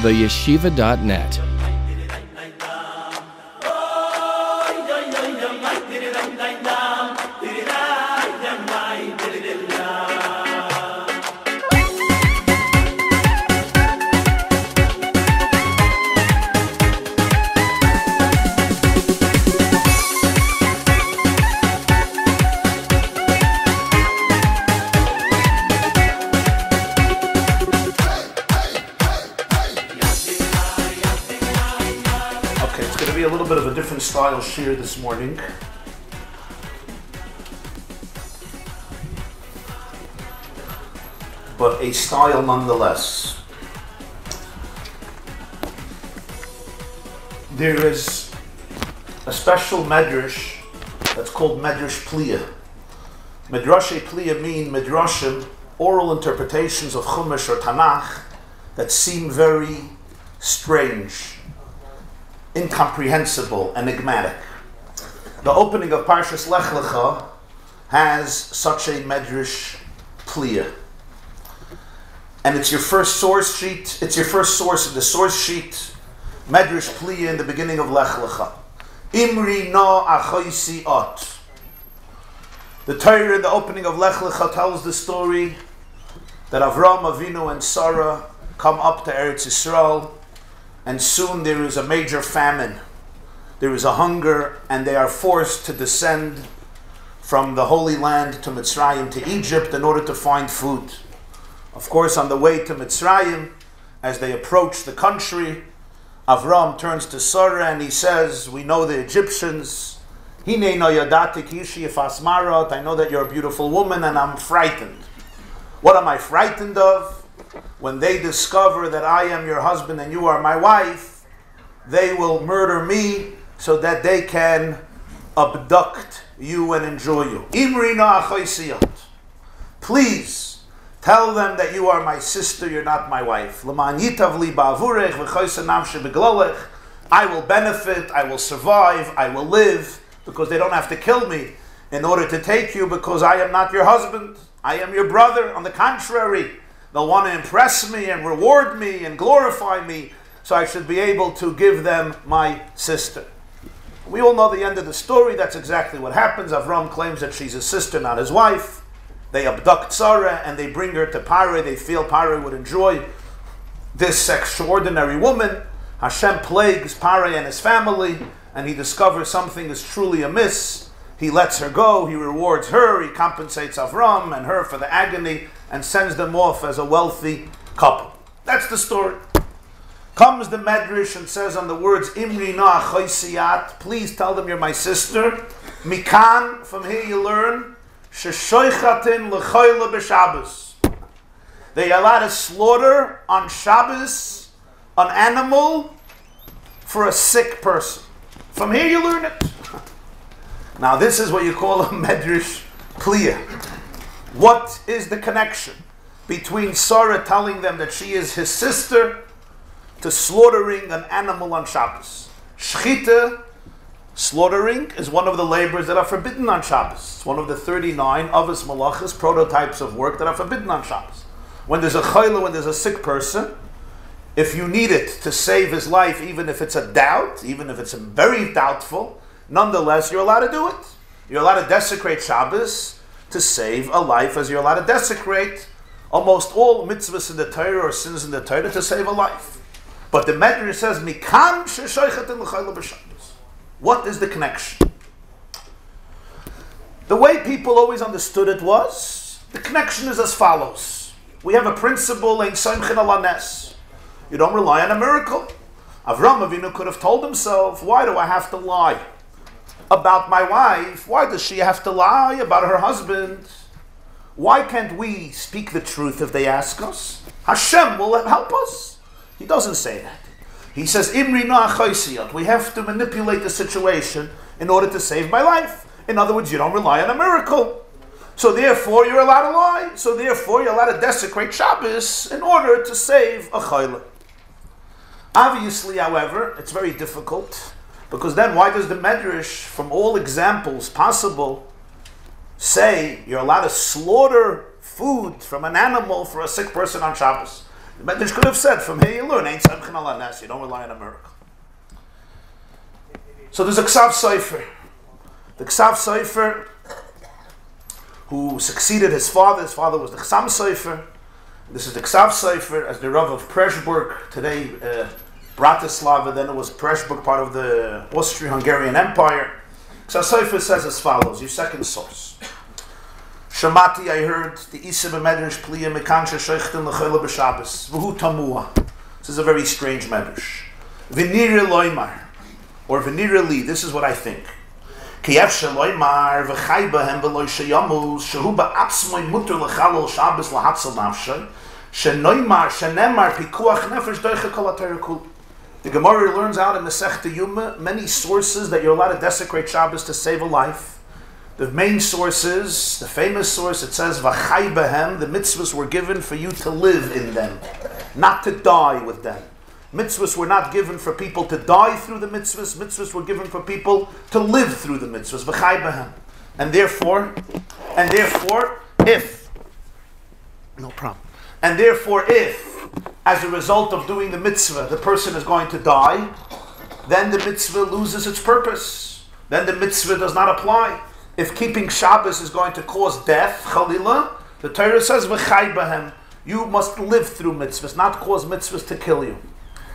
theyeshiva.net. Bit of a different style shir this morning. But a style nonetheless. There is a special Midrash that's called Midrash Pliya. Midrash Pliya mean Midrashim, oral interpretations of Chumash or Tanakh that seem very strange, incomprehensible, enigmatic. The opening of Parshas Lech Lecha has such a Midrash Pliya. And it's your first source sheet, it's your first source in the source sheet, Midrash Pliya in the beginning of Lech Lecha. Imri na achoisi ot. The Torah in the opening of Lech Lecha tells the story that Avraham Avinu and Sarah come up to Eretz Yisrael, and soon there is a major famine. There is a hunger, and they are forced to descend from the Holy Land to Mitzrayim, to Egypt, in order to find food. Of course, on the way to Mitzrayim, as they approach the country, Avraham turns to Sarah and he says, "We know the Egyptians. Hinei no yadatik yishi asmarat. I know that you're a beautiful woman, and I'm frightened. What am I frightened of? When they discover that I am your husband and you are my wife, they will murder me so that they can abduct you and enjoy you. Imrina achoisiyot. Please tell them that you are my sister, you're not my wife. L'man yitav li ba'avurech v'choisa nafshe b'glolech. I will benefit, I will survive, I will live, because they don't have to kill me in order to take you, because I am not your husband. I am your brother. On the contrary, they'll want to impress me and reward me and glorify me, so I should be able to give them my sister." We all know the end of the story. That's exactly what happens. Avraham claims that she's his sister, not his wife. They abduct Sarah and they bring her to Paroi. They feel Paroi would enjoy this extraordinary woman. Hashem plagues Paroi and his family, and he discovers something is truly amiss. He lets her go, he rewards her, he compensates Avraham and her for the agony, and sends them off as a wealthy couple. That's the story. Comes the Midrash and says on the words, Imri na achoisiyat, please tell them you're my sister. Mikan, from here you learn, sheshoichatin lechoyle b'Shabbos. They are allowed to slaughter on Shabbos an animal for a sick person. From here you learn it. Now this is what you call a Midrash Pliya. What is the connection between Sarah telling them that she is his sister to slaughtering an animal on Shabbos? Shchita, slaughtering, is one of the labors that are forbidden on Shabbos. It's one of the 39 avos malachas, prototypes of work that are forbidden on Shabbos. When there's a chayla, when there's a sick person, if you need it to save his life, even if it's a doubt, even if it's very doubtful, nonetheless, you're allowed to do it. You're allowed to desecrate Shabbos to save a life, as you're allowed to desecrate almost all mitzvahs in the Torah or sins in the Torah to save a life. But the Midrash says, "Mikan sheshoichatin l'chayla b'Shabbos." What is the connection? The way people always understood it was, the connection is as follows. We have a principle, ein soimchin ala nes. You don't rely on a miracle. Avraham Avinu could have told himself, why do I have to lie about my wife? Why does she have to lie about her husband? Why can't we speak the truth if they ask us? Hashem will help us. He doesn't say that. He says, Imri na achoisiyot. We have to manipulate the situation in order to save my life. In other words, you don't rely on a miracle. So therefore, you're allowed to lie. So therefore, you're allowed to desecrate Shabbos in order to save a chayla. Obviously, however, it's very difficult, because then why does the Midrash, from all examples possible, say you're allowed to slaughter food from an animal for a sick person on Shabbos? The Midrash could have said, from here you learn, ain't samchin ala nas, you don't rely on a miracle. So there's a Ksav Sofer. The Ksav Sofer, who succeeded his father was the Ksav Sofer. This is the Ksav Sofer as the Rav of Pressburg, today Bratislava, then it was Pressburg, part of the Austro-Hungarian Empire. Ksav Sofer says as follows, your second source. Shamati, I heard the Isa b'Medrash Pliya Mekansha Sheichtin L'Choyle b'Shabbos V'hu Tamua. This is a very strange Medrash. V'nira loymar, or v'nira li, this is what I think. K'yev sheloymar v'chai b'hem v'loy sheyamuz shehu ba'atzmoy muter l'chalol Shabbos l'hatzal nafshay shenoymar shenemar pikuach nefesh doicha kol ha'terakul. The Gemara learns out in the Masechta Yuma many sources that you're allowed to desecrate Shabbos to save a life. The main sources, the famous source, it says, V'chai b'hem, the mitzvahs were given for you to live in them, not to die with them. Mitzvahs were not given for people to die through the mitzvahs, mitzvahs were given for people to live through the mitzvahs, V'chai b'hem. And therefore, if, as a result of doing the mitzvah, the person is going to die, then the mitzvah loses its purpose. Then the mitzvah does not apply. If keeping Shabbos is going to cause death, Chalila, the Torah says, V'chai b'hem, you must live through mitzvahs, not cause mitzvahs to kill you.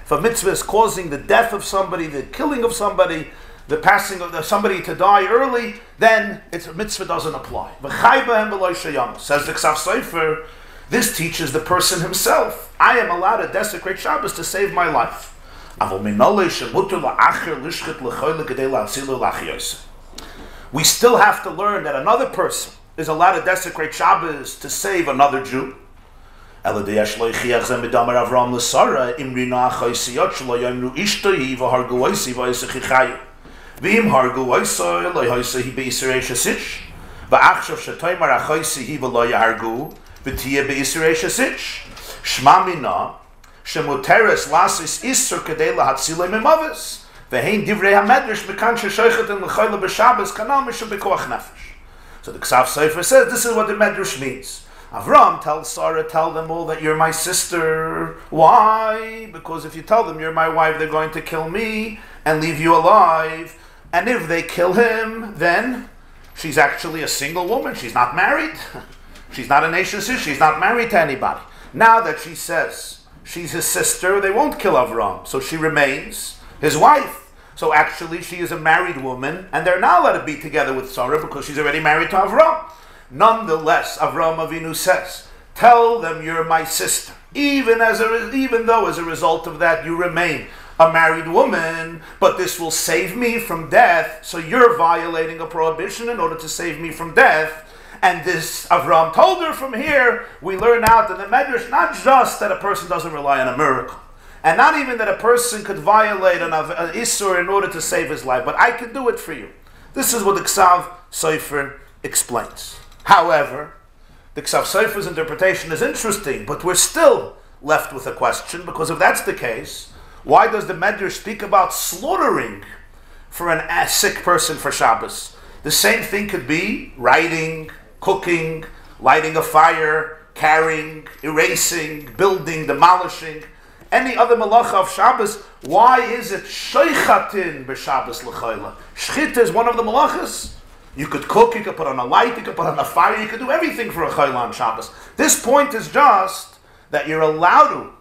If a mitzvah is causing the death of somebody, the killing of somebody, the passing of somebody to die early, then a mitzvah doesn't apply. V'chai b'hem v'lo sheyam. Says the Ksav Sofer, this teaches the person himself. I am allowed to desecrate Shabbos to save my life. We still have to learn that another person is allowed to desecrate Shabbos to save another Jew. Ve'hein divrei ha-medrash mekansha sheichetin l'choyle b'Shabbos kanal mishum b'koach nefesh. So the Ksav Sofer says, this is what the Midrash means. Avraham tells Sarah, tell them all that you're my sister. Why? Because if you tell them you're my wife, they're going to kill me and leave you alive. And if they kill him, then she's actually a single woman. She's not married. She's not a nation sister. She's not married to anybody. Now that she says she's his sister, they won't kill Avraham. So she remains his wife. So actually she is a married woman, and they're not allowed to be together with Sarah because she's already married to Avraham. Nonetheless, Avraham Avinu says, tell them you're my sister. Even though as a result of that you remain a married woman, but this will save me from death, so you're violating a prohibition in order to save me from death. And this Avraham told her. From here, we learn out in the Midrash not just that a person doesn't rely on a miracle, and not even that a person could violate an Isur in order to save his life, but I can do it for you. This is what the Ksav Sofer explains. However, the Ksav Sofer's interpretation is interesting, but we're still left with a question, because if that's the case, why does the Midrash speak about slaughtering for a sick person for Shabbos? The same thing could be writing, cooking, lighting a fire, carrying, erasing, building, demolishing, any other malacha of Shabbos. Why is it sheichatin b'Shabbos l'chayla? Shchita is one of the malachas. You could cook, you could put on a light, you could put on a fire, you could do everything for a chayla on Shabbos. This point is just that you're allowed to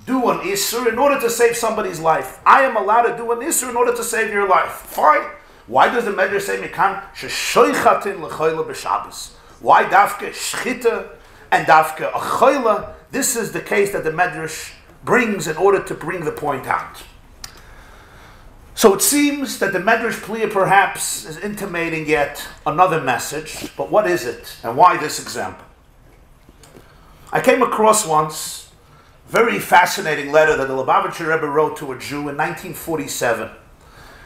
do an isur in order to save somebody's life. I am allowed to do an isur in order to save your life. Fine. Why does the Midrash say mikan sheichatin l'chayla b'Shabbos? Why dafke shchita and dafke a chayla? This is the case that the Midrash brings in order to bring the point out. So it seems that the Midrash Pliya perhaps is intimating yet another message, but what is it and why this example? I came across once a very fascinating letter that the Lubavitcher Rebbe wrote to a Jew in 1947.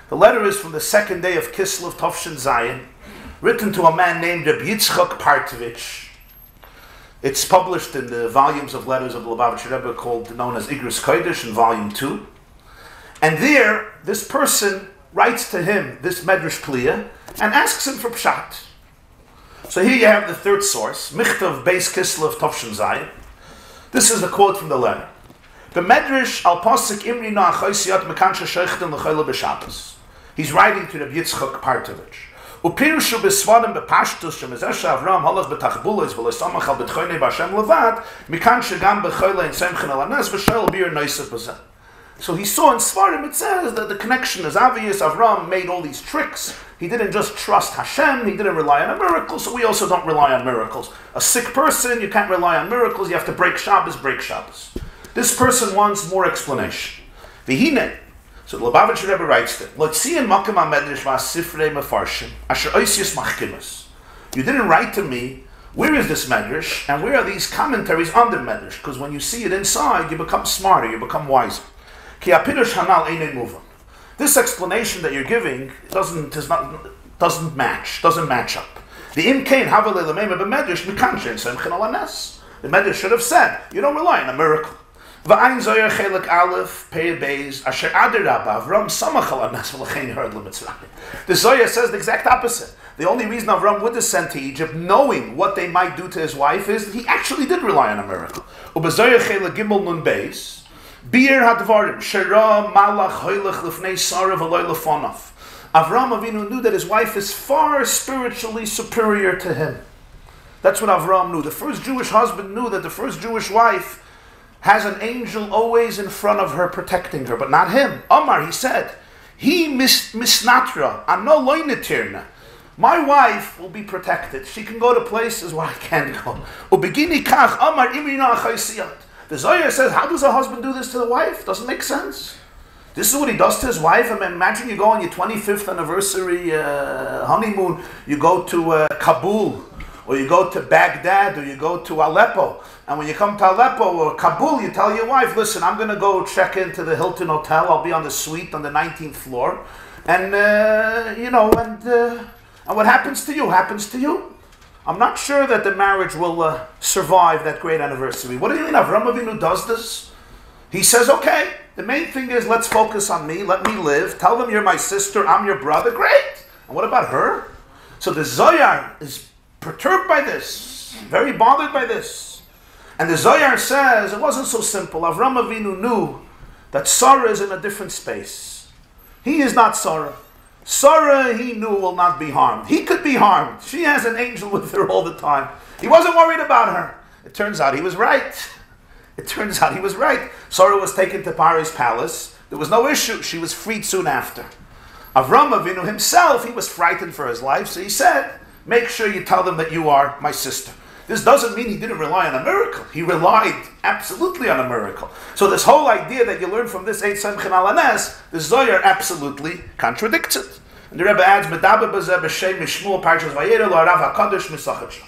The letter is from the second day of Kislev Tovshin Zayin, written to a man named Rabbi Yitzchak Partovich. It's published in the volumes of letters of the Lubavitcher Rebbe known as Igros Kodesh in volume 2. And there, this person writes to him this Midrash Pliya and asks him for Pshat. So here you have the third source, Michtav Beis Kislev Tovshin Zayin. This is a quote from the letter. Medrash al pasuk imri na achoisiyat mekansha sheichten l'chayla b'Shabbos. He's writing to Rabbi Yitzchak Partovich. Upirushu b'svadim b'pashtus shemezesha Avraham halach b'tachbulos v'lesamach al b'tchoynei b'Hashem levad mekansha gam b'chayla in semchen al anes v'shayel bir noisef b'zeh. So he saw in Svarim, it says that the connection is obvious. Avraham made all these tricks. He didn't just trust Hashem, he didn't rely on a miracle, so we also don't rely on miracles. A sick person, you can't rely on miracles, you have to break Shabbos, break Shabbos. This person wants more explanation. V'hine, so the Lubavitcher Rebbe writes that, L'tziyin makam ha-medrash v'asifrei mefarshim, asher oisius machkimus. You didn't write to me, where is this Midrash, and where are these commentaries on the Midrash? Because when you see it inside, you become smarter, you become wiser. Ki ha-pirush hanal einei muvan. This explanation that you're giving doesn't match up. The imkain havalei l'meima b'medrash mikanshe in semchen al anes. The Midrash should have said, you don't rely on a miracle. V'ayin zoyer chelik aleph pei beis asher adirabba Avram samach al anes v'lechein heard l'mitzrayim. The Zohar says the exact opposite. The only reason Avram would descend to Egypt, knowing what they might do to his wife, is that he actually did rely on a miracle. U'bezoyer chelik gimel nun beis. Bir hadvarim shera malach hoylech lifnei Sarah v'loy lefonav. Avraham Avinu knew that his wife is far spiritually superior to him. That's what Avraham knew. The first Jewish husband knew that the first Jewish wife has an angel always in front of her protecting her, but not him. Omar, he said, he misnatra ano loy netirna. My wife will be protected. She can go to places where I can't go. Ubegini kach Omar imrina achaysiyat. The Zohar says, how does a husband do this to the wife? Doesn't make sense. This is what he does to his wife. I mean, imagine you go on your 25th anniversary honeymoon, you go to Kabul, or you go to Baghdad, or you go to Aleppo. And when you come to Aleppo or Kabul, you tell your wife, listen, I'm going to go check into the Hilton Hotel. I'll be on the suite on the 19th floor. And, and what happens to you, happens to you. I'm not sure that the marriage will survive that great anniversary. What do you mean Avraham Avinu does this? He says, okay, the main thing is let's focus on me, let me live. Tell them you're my sister, I'm your brother. Great. And what about her? So the Zohar is perturbed by this, very bothered by this. And the Zohar says it wasn't so simple. Avraham Avinu knew that Sarah is in a different space. He is not Sarah. Sarah, he knew, will not be harmed. He could be harmed. She has an angel with her all the time. He wasn't worried about her. It turns out he was right. Sarah was taken to Paro's palace. There was no issue. She was freed soon after. Avraham Avinu himself, he was frightened for his life, so he said, make sure you tell them that you are my sister. This doesn't mean he didn't rely on a miracle. He relied absolutely on a miracle. So this whole idea that you learn from this Eit Semchen Al Anes, the Zohar absolutely contradicts it. And the Rebbe adds, Medaber Bazeh B'Shem Mishmuel Parshas Vayera Lo Rav HaKadosh Misachat.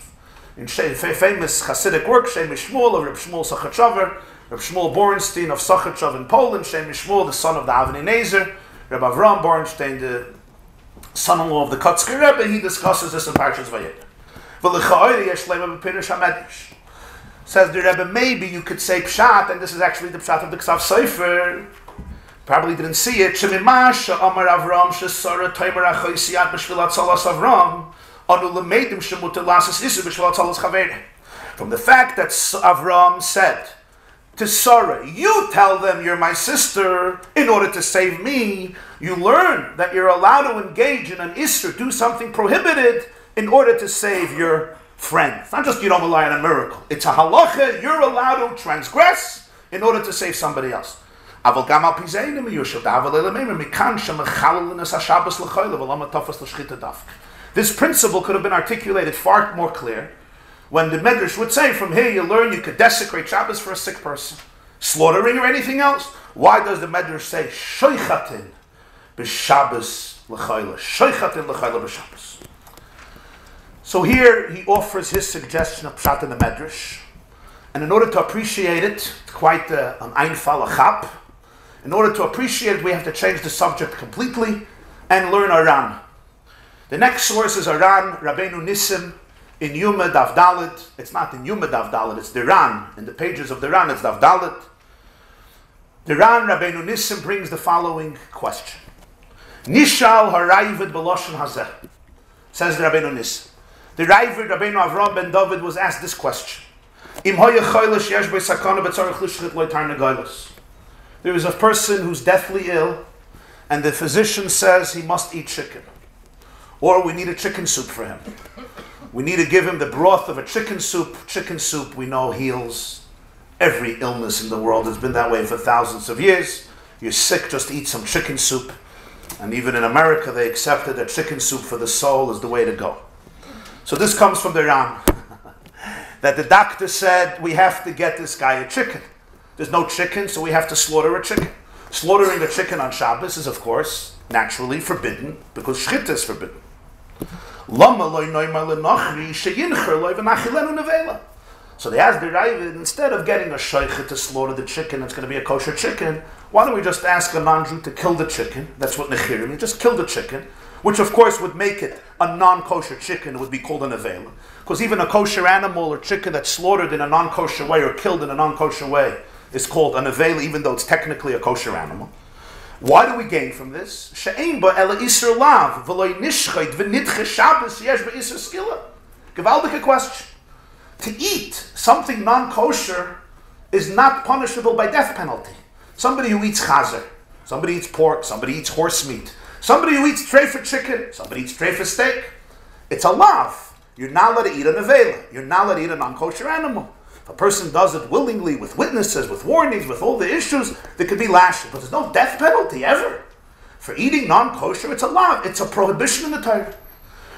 In famous Hasidic work, Shem Mishmuel of Reb Shmuel Sachatchover, Reb Shmuel Borenstein of Sachatchov in Poland, Shem Mishmuel, the son of the Avnei Nezer, Reb Avraham Borenstein, the son-in-law of the Kotzker Rebbe, he discusses this in Parshas Vayera. Says the Rebbe, maybe you could say Pshat, and this is actually the Pshat of the Ksav Sofer. Probably didn't see it. From the fact that Avraham said to Sarah, you tell them you're my sister in order to save me, you learn that you're allowed to engage in an Isser, do something prohibited, in order to save your friend. It's not just you don't rely on a miracle. It's a halacha, you're allowed to transgress in order to save somebody else. This principle could have been articulated far more clear when the Midrash would say, from here you learn you could desecrate Shabbos for a sick person, slaughtering or anything else. Why does the Midrash say, shoichatin b'Shabbos l'chayla, shoichatin l'chayla b'Shabbos? So here he offers his suggestion of Pshat in the Midrash, and in order to appreciate it, it's quite an einfal achap. In order to appreciate it, we have to change the subject completely and learn Aran. The next source is Aran, Rabbeinu Nissim, in Yuma Daf Dalet. It's not in Yuma Daf Dalet, it's the Ran. In the pages of the Ran, it's Daf Dalet. The Ran, Rabbeinu Nissim, brings the following question. Nishal harayvid b'loshen hazeh, says the Rabbeinu Nissim. The Raivid, Rabbeinu Avraham ben David, was asked this question. There is a person who's deathly ill, and the physician says he must eat chicken. Or we need a chicken soup for him. We need to give him the broth of a chicken soup. Chicken soup, we know, heals every illness in the world. It's been that way for thousands of years. You're sick, just eat some chicken soup. And even in America, they accepted that chicken soup for the soul is the way to go. So this comes from the Ram. That the doctor said, we have to get this guy a chicken. There's no chicken, so we have to slaughter a chicken. Slaughtering a chicken on Shabbos is, of course, naturally forbidden, because shchita is forbidden. So they asked the Rabbi, instead of getting a shaycha to slaughter the chicken, it's going to be a kosher chicken, why don't we just ask a non-Jew to kill the chicken? That's what nechirim means, just kill the chicken, which of course would make it a non-kosher chicken. It would be called an avela. Because even a kosher animal or chicken that's slaughtered in a non-kosher way or killed in a non-kosher way is called an avela, even though it's technically a kosher animal. Why do we gain from this? She'ein ba ela isur lav, v'loi nishchait v'nidche Shabbos yesh ba'isur skila. Gewaldige question. To eat something non-kosher is not punishable by death penalty. Somebody who eats chazer, somebody eats pork, somebody eats horse meat, somebody who eats treifa chicken, somebody eats treifa steak. It's a lav. You're not allowed to eat an avela. You're not allowed to eat a non-kosher animal. If a person does it willingly, with witnesses, with warnings, with all the issues, there could be lashes. But there's no death penalty ever. For eating non-kosher, it's a lav. It's a prohibition in the Torah.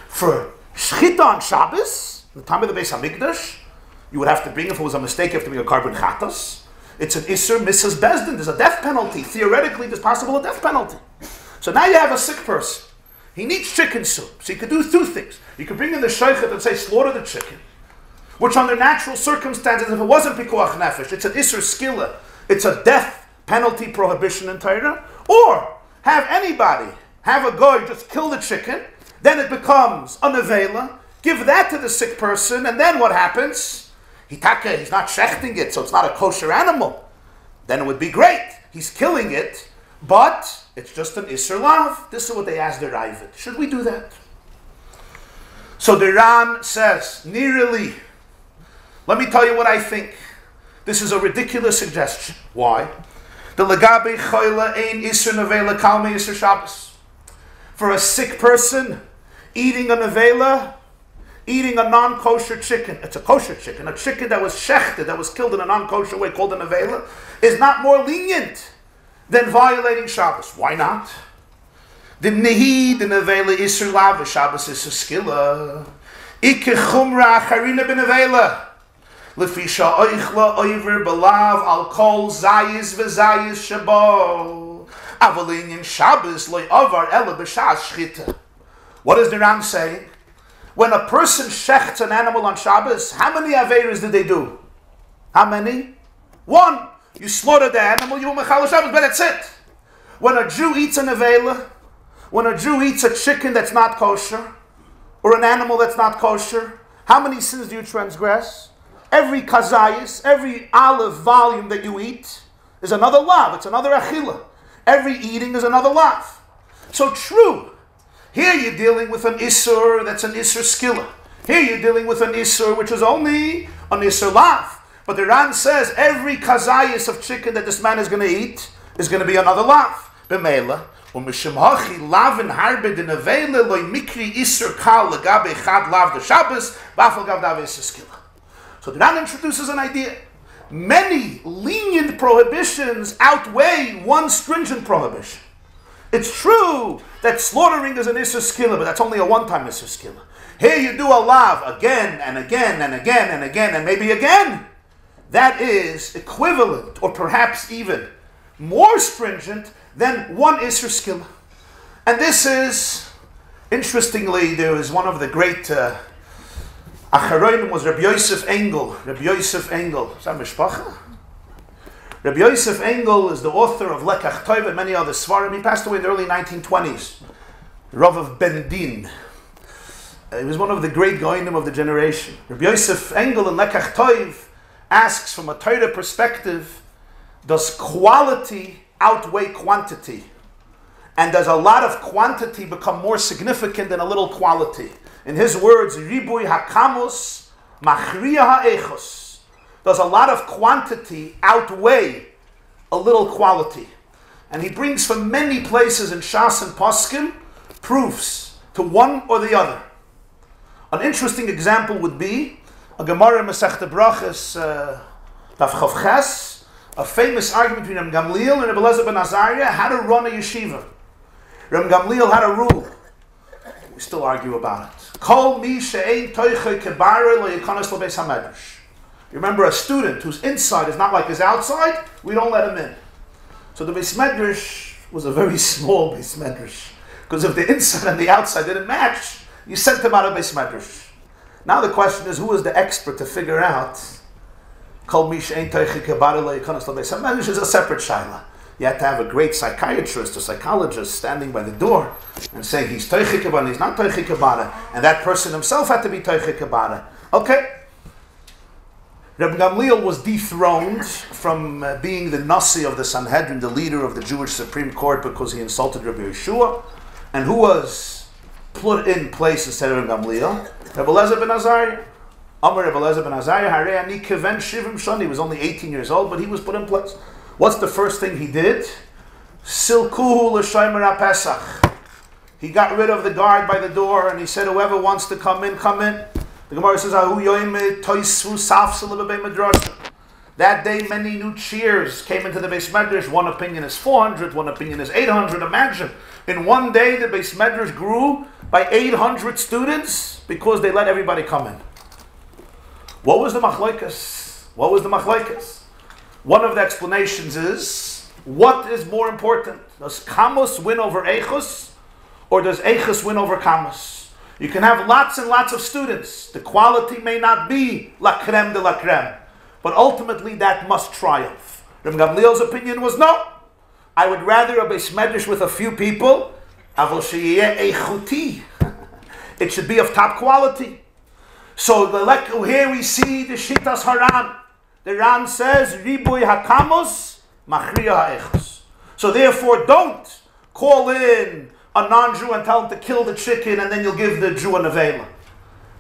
For shchita on Shabbos, the time of the Beis Hamikdash, you would have to bring, if it was a mistake, you have to bring a carbon chatas. It's an isur Mrs. Bezdin. There's a death penalty. Theoretically, there's possible a death penalty. So now you have a sick person. He needs chicken soup. So you could do two things. You could bring in the shaychet and say, slaughter the chicken, which under natural circumstances, if it wasn't pikuach nefesh, it's an isur skila. It's a death penalty prohibition in Torah. Or have anybody, have a goy just kill the chicken, then it becomes a nevela. Give that to the sick person, and then what happens? He's not shechting it, so it's not a kosher animal. Then it would be great. He's killing it, but it's just an isur lav. This is what they asked the Ravid. Should we do that? So the Ran says, nearly. Let me tell you what I think. This is a ridiculous suggestion. Why? The legabe choyle ein isur nevela kalme isur Shabbos. For a sick person, eating a nevela, eating a non-kosher chicken, it's a kosher chicken, a chicken that was shechted, that was killed in a non-kosher way called a nevela, is not more lenient than violating Shabbos. Why not? The Noahide, the nevela isur lav, Shabbos is a skilla. Ike chumra acharina b'nevela. Lefisha oichla oiver belav al kol zayis v'zayis shabo. Avalin Shabbos loy avar ela b'shas shchita. What is the Ram saying? When a person shechts an animal on Shabbos, how many averas did they do? How many? One. You slaughter the animal, you mechal Shabbos, but that's it. When a Jew eats an avela, when a Jew eats a chicken that's not kosher, or an animal that's not kosher, how many sins do you transgress? Every kazayis, every olive volume that you eat is another lav, it's another achila. Every eating is another lav. So true. Here you're dealing with an isur that's an isur skilla. Here you're dealing with an isur which is only an isur lav. But the Ran says every kazayis of chicken that this man is going to eat is going to be another lav. B'meila, u'mishim hachi lavin harbe de nevele loy mikri isur kal legabe chad lav de Shabbos b'afal gav dav isur skilla. So the Ran introduces an idea. Many lenient prohibitions outweigh one stringent prohibition. It's true that slaughtering is an isur skilla, but that's only a one-time isur skilla. Here you do a lav again and again and again and again and maybe again. That is equivalent, or perhaps even more stringent than one isur skilla. And this is, interestingly, there was one of the great Acharonim was Rabbi Yosef Engel. Rabbi Yosef Engel. Is that mishpacha? Rabbi Yosef Engel is the author of Lekach Tov and many other svarim. He passed away in the early 1920s. Rav of Bendin. He was one of the great goyinim of the generation. Rabbi Yosef Engel in Lekach Tov asks from a Torah perspective, does quality outweigh quantity? And does a lot of quantity become more significant than a little quality? In his words, Ribui hakamos machriya ha'echos. Does a lot of quantity outweigh a little quality. And he brings from many places in Shas and Poskim proofs to one or the other. An interesting example would be a Gemara in Masechta Brachas, Daf Chav Ches, a famous argument between Rabbi Gamliel and Rabbi Elazar ben Azariah how to run a yeshiva. Rabbi Gamliel had a rule. We still argue about it. Kol mi she'ein toiche kebare lo yikonos lebeis hamedrash. You remember, a student whose inside is not like his outside, we don't let him in. So the Beis Medrash was a very small Beis Medrash, because if the inside and the outside didn't match, you sent him out of Beis Medrash. Now the question is, who is the expert to figure out Kol mi she'ein toiche kebare lo yikonos lebeis hamedrash is a separate shaila. You had to have a great psychiatrist or psychologist standing by the door and saying he's toiche kebare, he's not toiche kebare, and that person himself had to be toiche kebare. Okay. Rabbi Gamliel was dethroned from being the Nasi of the Sanhedrin, the leader of the Jewish Supreme Court, because he insulted Rabbi Yeshua. And who was put in place instead of Rabbi Gamliel? Rabbi Elazar ben Azariah. Amar Rabbi Elazar ben Azariah, Harei ani keven shivim shani. He was only 18 years old, but he was put in place. What's the first thing he did? Silkuhu l'shomer HaPesach. He got rid of the guard by the door, and he said, whoever wants to come in, come in. The Gemara says, that day many new cheers came into the Beis Medrash. One opinion is 400, one opinion is 800. Imagine, in one day the Beis Medrash grew by 800 students because they let everybody come in. What was the machlokes? What was the machlokes? One of the explanations is, what is more important? Does Kamos win over Eichus, or does Eichus win over Kamos? You can have lots and lots of students. The quality may not be la creme de la creme, but ultimately that must triumph. Rabbi Gamliel's opinion was no. I would rather a Beis Medrash with a few people. Avol sheyeh eichuti. It should be of top quality. So here we see the Shitas Haran. The Ran says ribuy hakamos machriya ha'echos. So therefore, don't call in a non-Jew and tell him to kill the chicken, and then you'll give the Jew a nevela.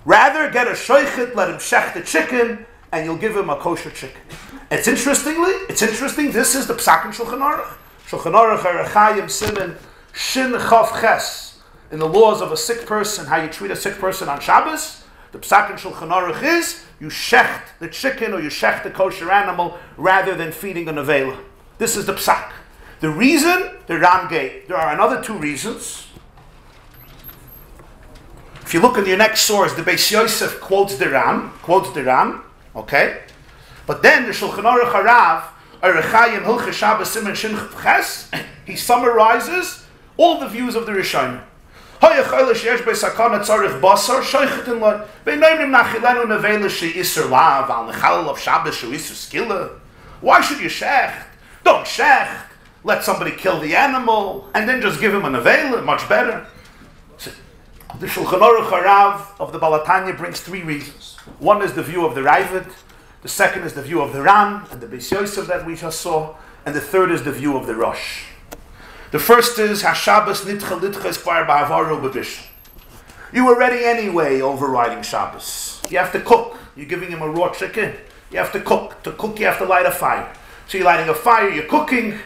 Rather, get a shoichet, let him shech the chicken, and you'll give him a kosher chicken. It's interesting, this is the Psak in Shulchan Aruch. Shulchan Aruch, Erechayim, Simen, Shin Chav Ches. In the laws of a sick person, how you treat a sick person on Shabbos, the Psak in Shulchan Aruch is, you shecht the chicken or you shecht the kosher animal, rather than feeding a nevela. This is the Psak. The reason, the Ran gave. There are another two reasons. If you look in your next source, the Beis Yosef quotes the Ran, okay? But then the Shulchan Aruch Harav, Erechayim Hilchah Shabbos Siman Shin Ches, he summarizes all the views of the Rishonim. Why should you shecht? Don't shecht. Let somebody kill the animal, and then just give him a nevela, much better. So, the Shulchan Aruch Harav of the Balatanya brings three reasons. One is the view of the Ravid, the second is the view of the Ran, and the Beis Yosef that we just saw, and the third is the view of the Rosh. The first is, HaShabbos nitcha litcha kvar ba'avaru b'bishul. You were ready anyway, overriding Shabbos. You have to cook. You're giving him a raw chicken. You have to cook. To cook, you have to light a fire. So you're lighting a fire, you're cooking.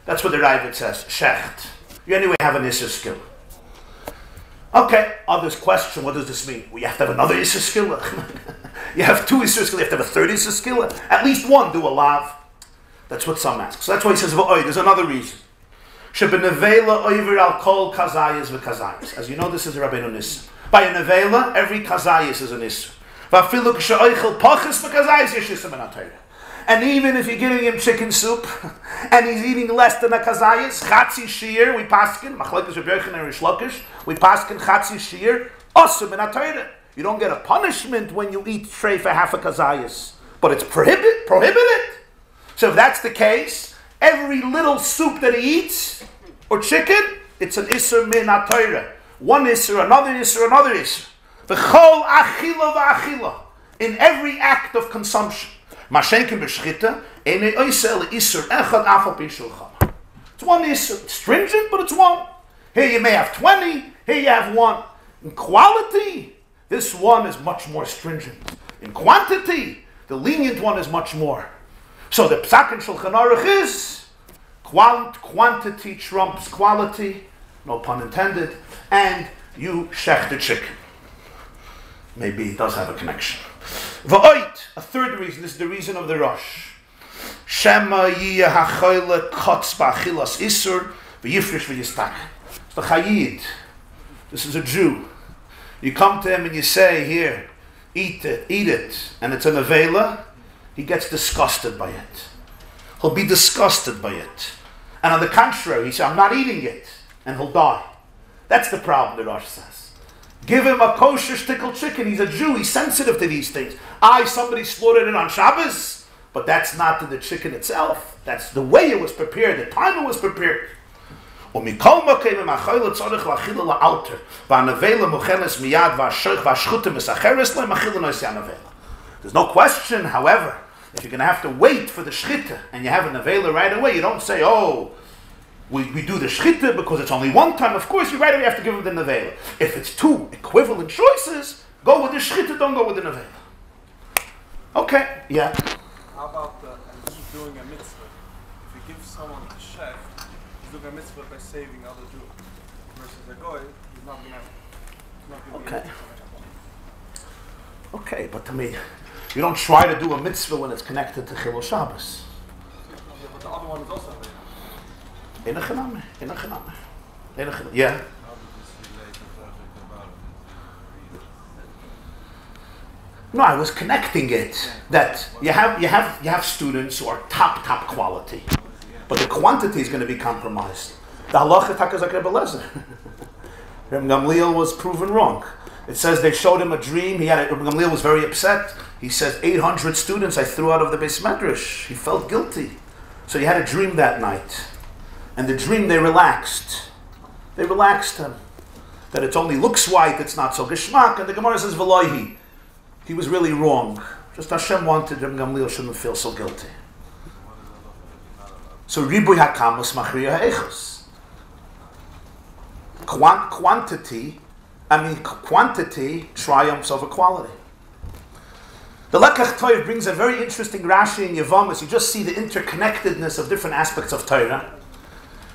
That's what the Ravid says, shecht. You anyway have an Issa skill. Okay, others question, what does this mean? Well, you have to have another Issa skill. You have two Issa skill, you have to have a third Issa skill. At least one, do a lav. That's what some ask. So that's why he says, there's another reason. Shebenevela oiver al kol kazayas v'kazayas. As you know, this is the Rabbeinu Nissa. By a nevela, every kazayas is an Issa. V'afilu k'she'oichel pachas v'kazayas yeshisa ben atayra. And even if you're giving him chicken soup, and he's eating less than a kazayas, chatzi shir, we paskin, machlekes Rabbi Yochanan and Rish Lakish, we paskin chatzi shir, osum in atayra. You don't get a punishment when you eat tray for half a kazayas, but it's prohibited. So if that's the case, every little soup that he eats, or chicken, it's an isur min atayra. One isur, another isur, another isur. V'chol achila v'achila. In every act of consumption. Mashenkin b'shchita, ene oisel isur echad afal pishulchan. It's one isur. It's stringent, but it's one. Here you may have 20, here you have one. In quality, this one is much more stringent. In quantity, the lenient one is much more. So the Psak in Shulchan Aruch is, Quantity trumps quality, no pun intended, and you shech the chicken. Maybe it does have a connection. V'oit, a third reason, this is the reason of the Rosh. Shema yiyah ha'choyle kotz ba'achilas isur v'yifrish v'yistak. It's the Chayid. This is a Jew. You come to him and you say, here, eat it, and it's an avela, he gets disgusted by it. He'll be disgusted by it. And on the contrary, he says, I'm not eating it, and he'll die. That's the problem, the Rosh says. Give him a kosher shtickel chicken. He's a Jew. He's sensitive to these things. Somebody slaughtered it on Shabbos, but that's not in the chicken itself. That's the way it was prepared, the time it was prepared. There's no question, however, if you're going to have to wait for the shchita and you have an avela right away, you don't say, we do the shchita because it's only one time. Of course, you right away have to give him the nevela. If it's two equivalent choices, go with the shchita, don't go with the nevela. Okay, yeah. How about he's doing a mitzvah? If you give someone a chef, he's doing a mitzvah by saving other Jews. Versus a goy, he's not going to. Okay. Okay, but to me, you don't try to do a mitzvah when it's connected to Chilul Shabbos. Yeah, but the other one is also there. Yeah. No, I was connecting it that you have students who are top quality, but the quantity is going to be compromised. The halacha takazak Rebbe Lezer. Rabbi Gamliel was proven wrong. It says they showed him a dream. Rabbi Gamliel was very upset. He says 800 students I threw out of the Beis Midrash. He felt guilty, so he had a dream that night. And the dream, they relaxed. They relaxed him. That it only looks white, it's not so geschmack. And the Gemara says, V'loihi. He was really wrong. Just Hashem wanted Rabbi Gamliel shouldn't feel so guilty. So, Ribuy HaKamos Machriya HaEchos. Quantity triumphs over quality. The Lekach Torah brings a very interesting Rashi in Yevamos. You just see the interconnectedness of different aspects of Torah.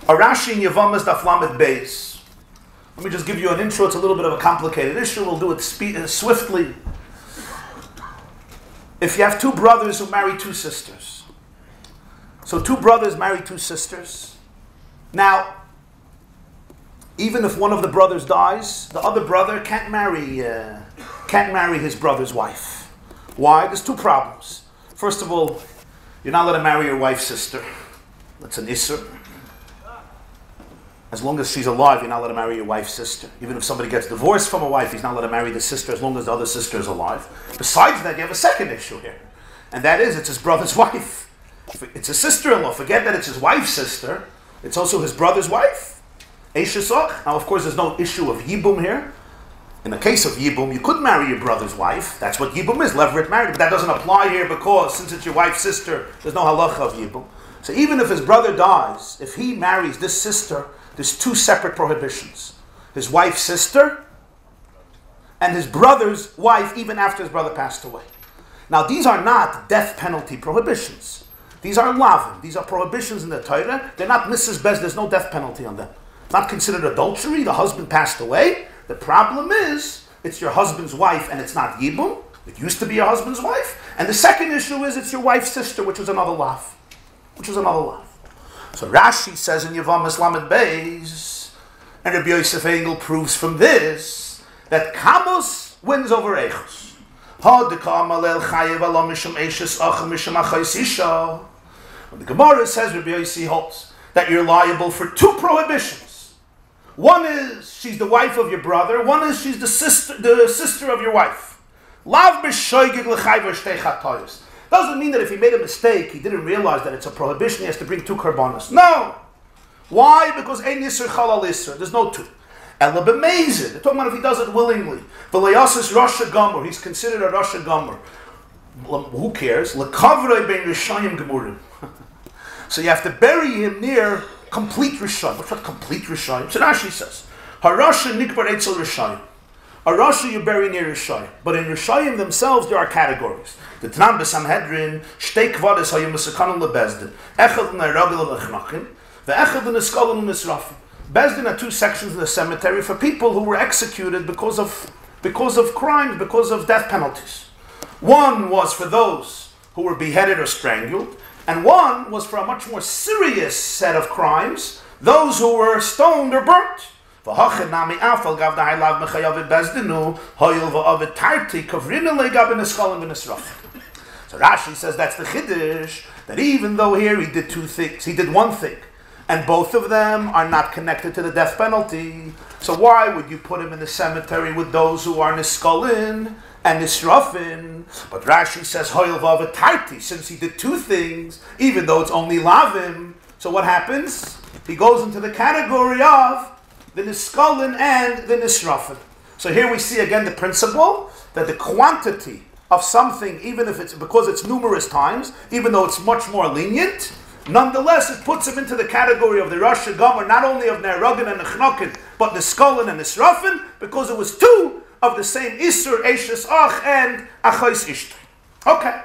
A Rashi in Yevamos Daf Lamed Beis. Let me just give you an intro. It's a little bit of a complicated issue. We'll do it swiftly. If you have two brothers who marry two sisters. So two brothers marry two sisters. Now, even if one of the brothers dies, the other brother can't marry his brother's wife. Why? There's two problems. First of all, you're not allowed to marry your wife's sister. That's an issur. As long as she's alive, you're not allowed to marry your wife's sister. Even if somebody gets divorced from a wife, he's not allowed to marry the sister as long as the other sister is alive. Besides that, you have a second issue here. And that is, it's his brother's wife. It's his sister-in-law. Forget that it's his wife's sister. It's also his brother's wife. Eishesach. Now, of course, there's no issue of yibum here. In the case of yibum, you could marry your brother's wife. That's what yibum is, levirate married. But that doesn't apply here because since it's your wife's sister, there's no halacha of yibum. So even if his brother dies, if he marries this sister, there's two separate prohibitions. His wife's sister and his brother's wife, even after his brother passed away. Now, these are not death penalty prohibitions. These are lavim. These are prohibitions in the Torah. They're not Mrs. Bez. There's no death penalty on them. Not considered adultery. The husband passed away. The problem is, it's your husband's wife and it's not yibum. It used to be your husband's wife. And the second issue is it's your wife's sister, which was another lav. So Rashi says in Yevamos Lamed Beis, and Rabbi Yosef Engel proves from this, that Kamos wins over Eichos. When the Gemara says, Rabbi Yosef holds, that you're liable for two prohibitions. One is, she's the wife of your brother. One is, she's the sister of your wife. Lav b'shoigig l'chayva shtei chatoyos. Doesn't mean that if he made a mistake, he didn't realize that it's a prohibition, he has to bring two karbanos. No! Why? Because ein yisr chalal yisr. There's no two. Ela b'meizid. They're talking about if he does it willingly. V'leyasis rasha gomer. He's considered a rasha gomer. Who cares? L'kavrei bein rishayim gemurim. So you have to bury him near complete rishayim. What's complete rishayim? So Rashi says, harasha nikbar etzel rishayim. A Rasha you bury near Rishayim. But in Rishayim themselves there are categories. The Tanam Sanhedrin, Shtei Kvadas Hayim Mesakanon LeBezdin, Echad Ne'Ragel LeChnachim, Ve'echad Ne'Skolon Ne'Srafim. Bezdin are two sections of the cemetery for people who were executed because of crimes, because of death penalties. One was for those who were beheaded or strangled, and one was for a much more serious set of crimes, those who were stoned or burnt. So Rashi says that's the Chiddush, that even though here he did two things, he did one thing, and both of them are not connected to the death penalty. So why would you put him in the cemetery with those who are Niskolin and Nisrafin? But Rashi says, Hoyel Vavatarti, since he did two things, even though it's only Lavim, so what happens? He goes into the category of the Niskolin and the Nisrafin. So here we see again the principle that the quantity of something, even if it's because it's numerous times, even though it's much more lenient, nonetheless, it puts him into the category of the Rosh Gomer, not only of Ne'erogin and Nechnokin, but Niskolin and Nisrafin, because it was two of the same Isur, Eishes Ach, and Achos Ishtar. Okay.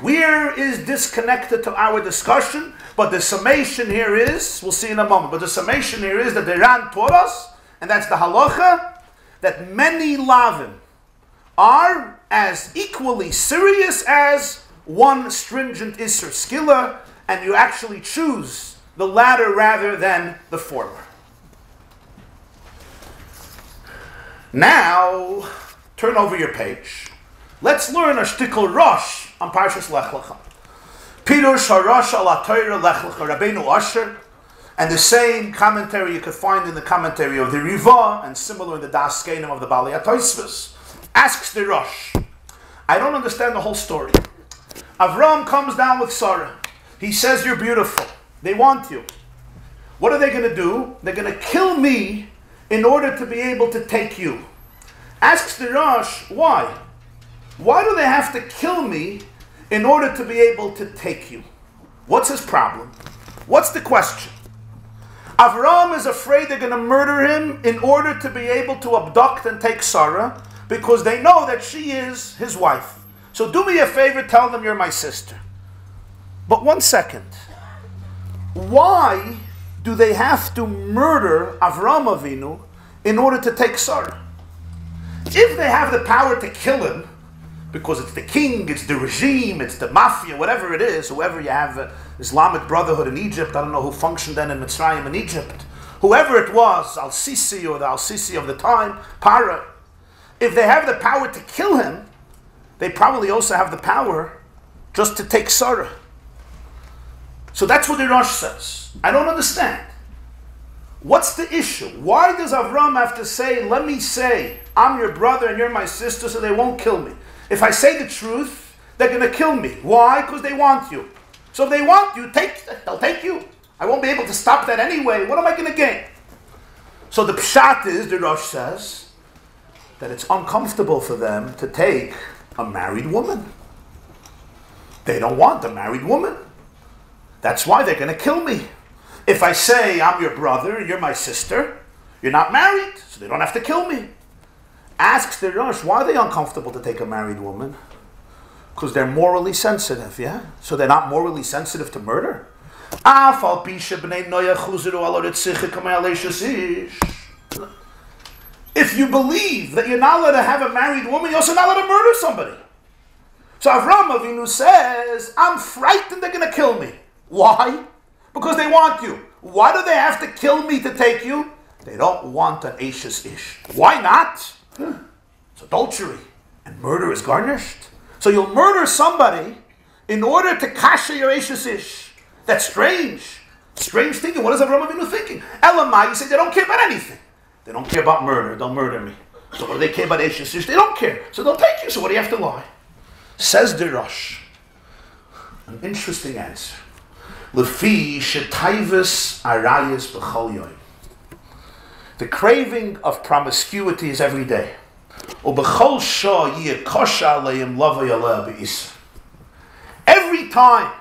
Where is disconnected to our discussion? But the summation here is, we'll see in a moment, but the summation here is that the Ran taught us, and that's the halacha, that many lavim are as equally serious as one stringent Isur Skila, and you actually choose the latter rather than the former. Now, turn over your page. Let's learn a shtickle Rosh on Parshas Lech Lecha. Pirush HaRosh Al HaTorah Lech Lecha Rabbeinu Asher, and the same commentary you could find in the commentary of the Riva, and similar in the Das Kenim of the Balei HaTosfos. Asks the Rosh, I don't understand the whole story. Avraham comes down with Sarah. He says, you're beautiful. They want you. What are they going to do? They're going to kill me in order to be able to take you. Asks the Rosh, why? Why do they have to kill me in order to be able to take you? What's his problem? What's the question? Avraham is afraid they're going to murder him in order to be able to abduct and take Sarah, because they know that she is his wife. So do me a favor, tell them you're my sister. But 1 second. Why do they have to murder Avraham Avinu in order to take Sarah? If they have the power to kill him, because it's the king, it's the regime, it's the mafia, whatever it is, whoever you have, Islamic Brotherhood in Egypt, I don't know who functioned then in Mitzrayim in Egypt, whoever it was, Al-Sisi or the Al-Sisi of the time, Para, if they have the power to kill him, they probably also have the power just to take Sarah. So that's what the Rosh says. I don't understand. What's the issue? Why does Avraham have to say, let me say, I'm your brother and you're my sister, so they won't kill me? If I say the truth, they're going to kill me. Why? Because they want you. So if they want you, they'll take you. I won't be able to stop that anyway. What am I going to gain? So the pshat is, the Rosh says, that it's uncomfortable for them to take a married woman. They don't want a married woman. That's why they're going to kill me. If I say, I'm your brother, you're my sister, you're not married, so they don't have to kill me. Asks the Rosh, why are they uncomfortable to take a married woman? Because they're morally sensitive, yeah? So they're not morally sensitive to murder? If you believe that you're not allowed to have a married woman, you're also not allowed to murder somebody. So Avraham Avinu says, I'm frightened they're going to kill me. Why? Because they want you. Why do they have to kill me to take you? They don't want an Eishes Ish. Why not? It's adultery. And murder is garnished. So you'll murder somebody in order to kasha your Eishes Ish. That's strange. Strange thinking. What is Avraham Avinu thinking? Elamai, you say they don't care about anything. They don't care about murder. They'll murder me. So what do they care about Eishes Ish? They don't care. So they'll take you. So what do you have to lie? Says the Rosh. An interesting answer. Lefi shetayvus arayis b'chol yoyim. The craving of promiscuity is every day. U'b'chol shah yeh kosha aleim lavay aleh b'isr. Every time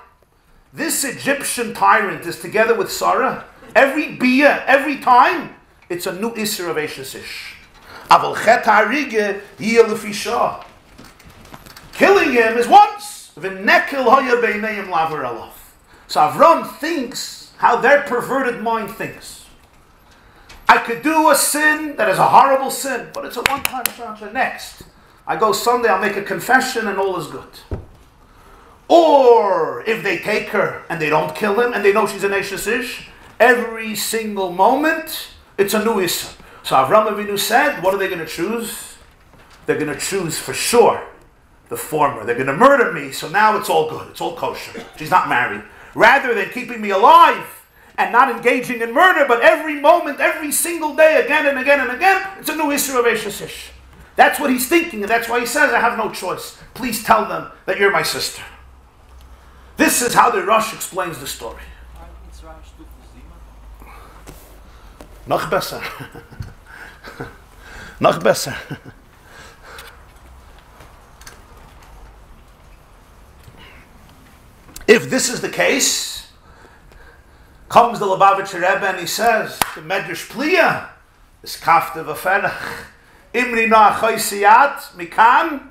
this Egyptian tyrant is together with Sarah, every time, it's a new isser of Eishes Ish. Aval chet harige yeh lefi shah. Killing him is once. V'nekel hoya beineim laver alav. So Avraham thinks how their perverted mind thinks. I could do a sin that is a horrible sin, but it's a one-time chance. Next, I go Sunday, I'll make a confession and all is good. Or if they take her and they don't kill him and they know she's an Eishes Ish, every single moment it's a new Issa. So Avraham Avinu said, what are they going to choose? They're going to choose for sure the former. They're going to murder me, so now it's all good. It's all kosher. She's not married. Rather than keeping me alive and not engaging in murder, but every moment, every single day, again and again and again, it's a new Issa of Eishes Ish. That's what he's thinking, and that's why he says, I have no choice. Please tell them that you're my sister. This is how the Rosh explains the story. Noch besser. Noch besser. If this is the case, comes the Lubavitcher Rebbe and he says, the Midrash Pliya is kafte v'ferach. Imri na achoisiyat mikan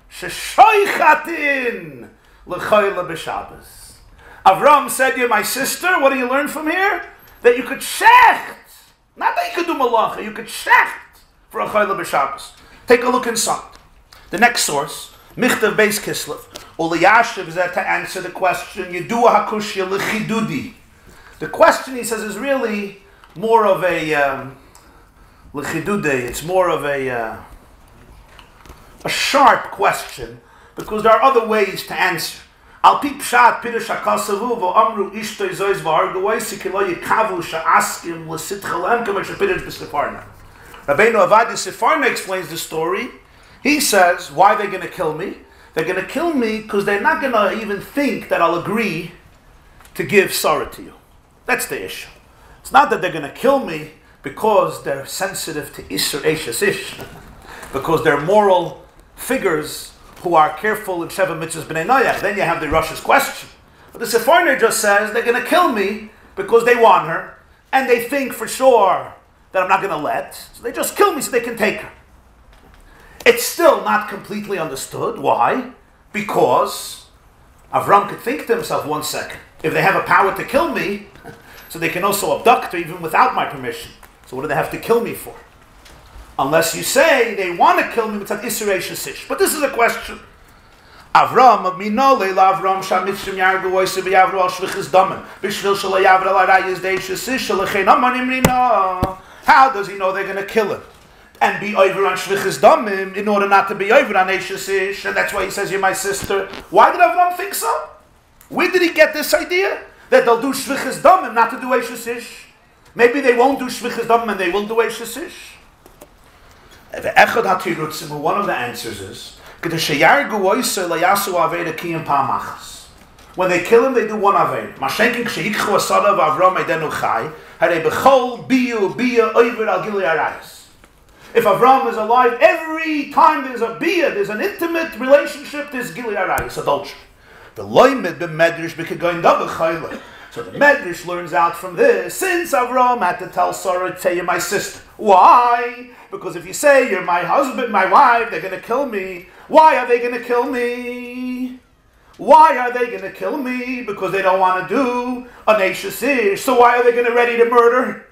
sheshoichatin l'choyle b'Shabbos. Avraham said, you're my sister. What do you learn from here? That you could shecht. Not that you could do malacha. You could shecht for a choyle b'Shabbos. Take a look inside. The next source, Michtav Beis Kislev. Uliyashiv is there to answer the question, Yedua hakushya l'chidudi. The question, he says, is really more of a l'chidude. It's more of a sharp question, because there are other ways to answer. Al pi pshat pirush hakasavu v'amru ishtoi zois v'argoisi kilo yikavu sha'askim l'sitchalem k'mei shepirush b'sefarna. Rabbeinu Avadi Sefarna explains the story. He says, why are they going to kill me? They're going to kill me because they're not going to even think that I'll agree to give sorrow to you. That's the issue. It's not that they're going to kill me because they're sensitive to Isser Eishes Ish, because they're moral figures who are careful in Sheva Mitzvahs B'nai Noach. Then you have the Rosh's question. But the Sefarna just says they're going to kill me because they want her, and they think for sure that I'm not going to let. So they just kill me so they can take her. It's still not completely understood. Why? Because Avraham could think to himself, 1 second, if they have a power to kill me, so they can also abduct her even without my permission. So what do they have to kill me for? Unless you say they want to kill me with an Isser Eishes Ish. But this is a question. Avraham of Minole la Avraham shamitzim yargu oise b'yavru al shvichis damen b'shvil shal yavru al arayis de'Eishes Ish shalechein amanim rina. How does he know they're going to kill him? And be over on shvichis damim in order not to be over on Eishes Ish, and that's why he says you're my sister. Why did Avraham think so? Where did he get this idea that they'll do shvichis damim, not to do Eishes Ish? Maybe they won't do shvichis damim and they will do Eishes Ish. One of the answers is when they kill him, they do one aveir. If Avraham is alive, every time there's a biyah, there's an intimate relationship, there's gilui arayis, adultery. The loimed the Midrash going double chayla. So the Midrash learns out from this, since Avraham had to tell Sarah, say you're my sister. Why? Because if you say you're my husband, my wife, they're going to kill me. Why are they going to kill me? Why are they going to kill me? Because they don't want to do an Eishes Ish. So why are they going to ready to murder?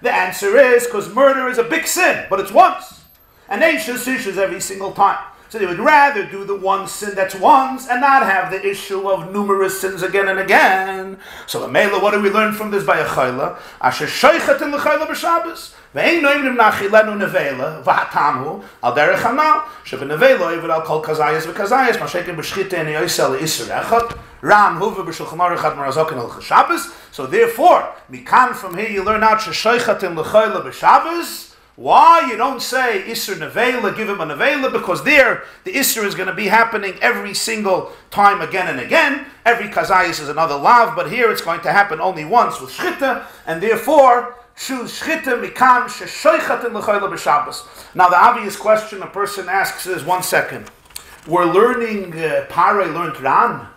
The answer is because murder is a big sin, but it's once. And Eishes Ish is every single time. So they would rather do the one sin that's once and not have the issue of numerous sins again and again. So the Mela, what do we learn from this by a chayla? Asher shoichet in the chayla b'Shabbos. Ve'ein noimrim nachilenu nevela v'hatamhu al derech hanal sheve nevela even al kol kazayas v'kazayas mashekin b'shchita and yoisel iser echad ram huva b'shulchan aruch ad marazokin al Shabbos. So therefore, mikan from here you learn out shoichet in the chayla b'Shabbos. Why you don't say Isser Nevela, give him a Nevela, because there the Isser is going to be happening every single time again and again. Every Kazayas is another Lav, but here it's going to happen only once with Shchita, and therefore choose Shchita Mikan Sheshoichatin L'Choyla B'Shabbos. Now the obvious question a person asks is, 1 second, we're learning, Pare learned Ran,